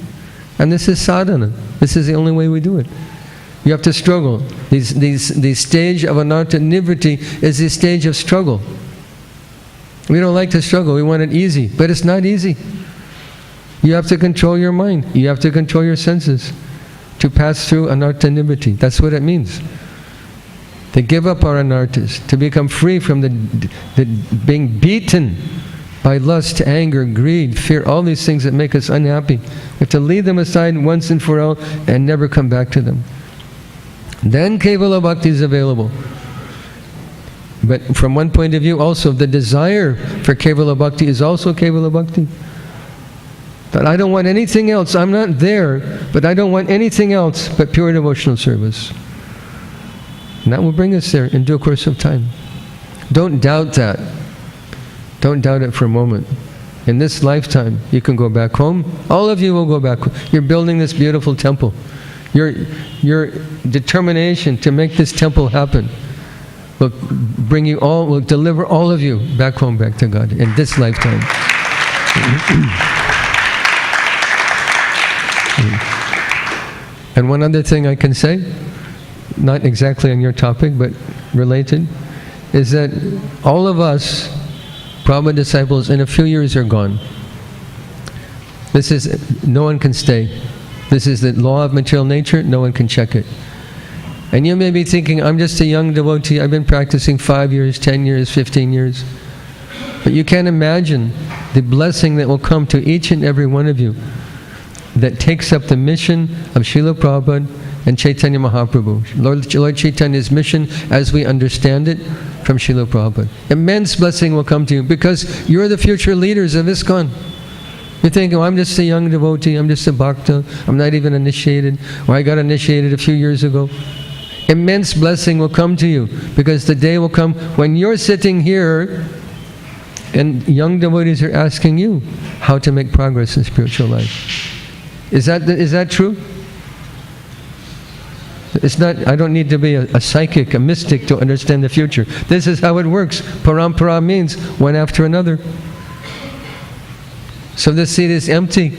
And this is sadhana. This is the only way we do it. You have to struggle. The stage of anartha nivritti is the stage of struggle. We don't like to struggle. We want it easy. But it's not easy. You have to control your mind. You have to control your senses to pass through anartha nivritti. That's what it means. To give up our anarthas, to become free from the being beaten by lust, anger, greed, fear, all these things that make us unhappy. We have to leave them aside once and for all and never come back to them. Then Kevala Bhakti is available. But from one point of view also, the desire for Kevala Bhakti is also Kevala Bhakti. That I don't want anything else. I'm not there, but I don't want anything else but pure devotional service. And that will bring us there in due course of time. Don't doubt that. Don't doubt it for a moment. In this lifetime, you can go back home. All of you will go back home. You're building this beautiful temple. Your determination to make this temple happen will bring you all, will deliver all of you back home, back to God in this lifetime. And one other thing I can say, not exactly on your topic, but related, is that all of us, Prabhupada disciples, in a few years are gone. No one can stay. This is the law of material nature, no one can check it. And you may be thinking, I'm just a young devotee, I've been practicing 5 years, 10 years, 15 years. But you can't imagine the blessing that will come to each and every one of you that takes up the mission of Srila Prabhupada and Chaitanya Mahaprabhu. Lord Chaitanya's mission as we understand it from Srila Prabhupada. Immense blessing will come to you because you're the future leaders of ISKCON. You think, I'm just a young devotee, I'm just a bhakta, I'm not even initiated, or I got initiated a few years ago. Immense blessing will come to you because the day will come when you're sitting here and young devotees are asking you how to make progress in spiritual life. Is that true? It's not. I don't need to be a psychic, a mystic to understand the future. This is how it works. Parampara means one after another. So this seat is empty.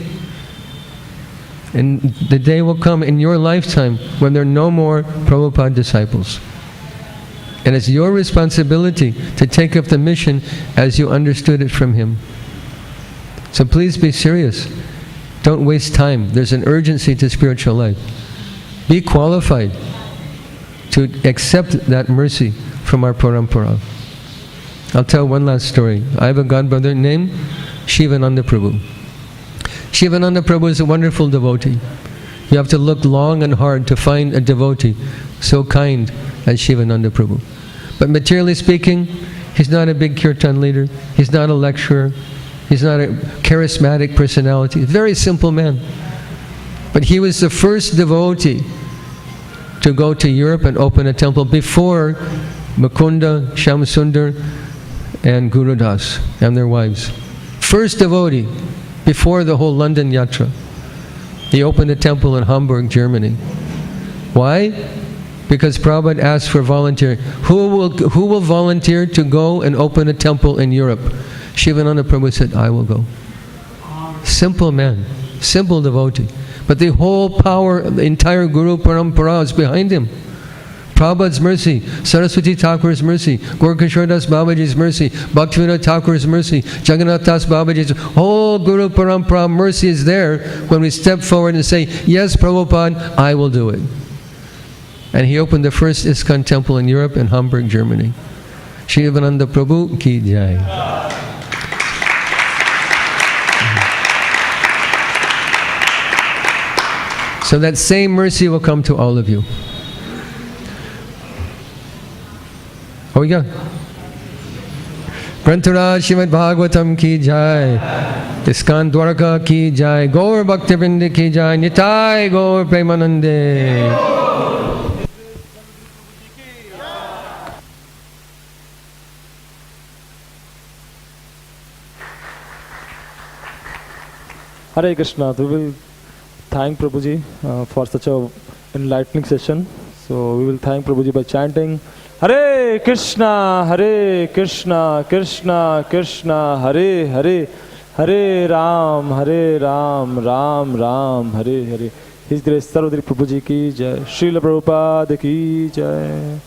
And the day will come in your lifetime when there are no more Prabhupada disciples. And it's your responsibility to take up the mission as you understood it from him. So please be serious. Don't waste time. There's an urgency to spiritual life. Be qualified to accept that mercy from our parampara. I'll tell one last story. I have a godbrother named Shivananda Prabhu. Shivananda Prabhu is a wonderful devotee. You have to look long and hard to find a devotee so kind as Shivananda Prabhu. But materially speaking, he's not a big kirtan leader. He's not a lecturer. He's not a charismatic personality. A very simple man. But he was the first devotee to go to Europe and open a temple before Mukunda, Shyamsundar, and Gurudas and their wives. First devotee before the whole London Yatra. He opened a temple in Hamburg, Germany. Why? Because Prabhupada asked for volunteer. Who will volunteer to go and open a temple in Europe? Shivananda Prabhu said, I will go. Simple man, simple devotee. But the whole power of the entire Guru Parampara is behind him. Prabhupada's mercy, Saraswati Thakur's mercy, Gaurkishore Das Babaji's mercy, Bhaktivinoda Thakur's mercy, Jagannath Das Babaji's whole Guru Parampara mercy is there when we step forward and say, yes, Prabhupada, I will do it. And he opened the first ISKCON temple in Europe in Hamburg, Germany. Shivananda Prabhu ki jai. So that same mercy will come to all of you. Oh yeah. Grantaraj Srimad Bhagavatam ki jai. ISKCON Dwarka ki jai. Gaur Bhaktivinoda ki jai. Nitai Gaur Premanande. Hare Krishna. We will thank Prabhuji for such a enlightening session. So we will thank Prabhuji by chanting Hare Krishna, Hare Krishna, Krishna Krishna, Hare Hare, Hare Ram, Ram Ram, Hare Hare. His Grace Sarvadrika Prabhuji ki jai. Srila Prabhupada ki jai.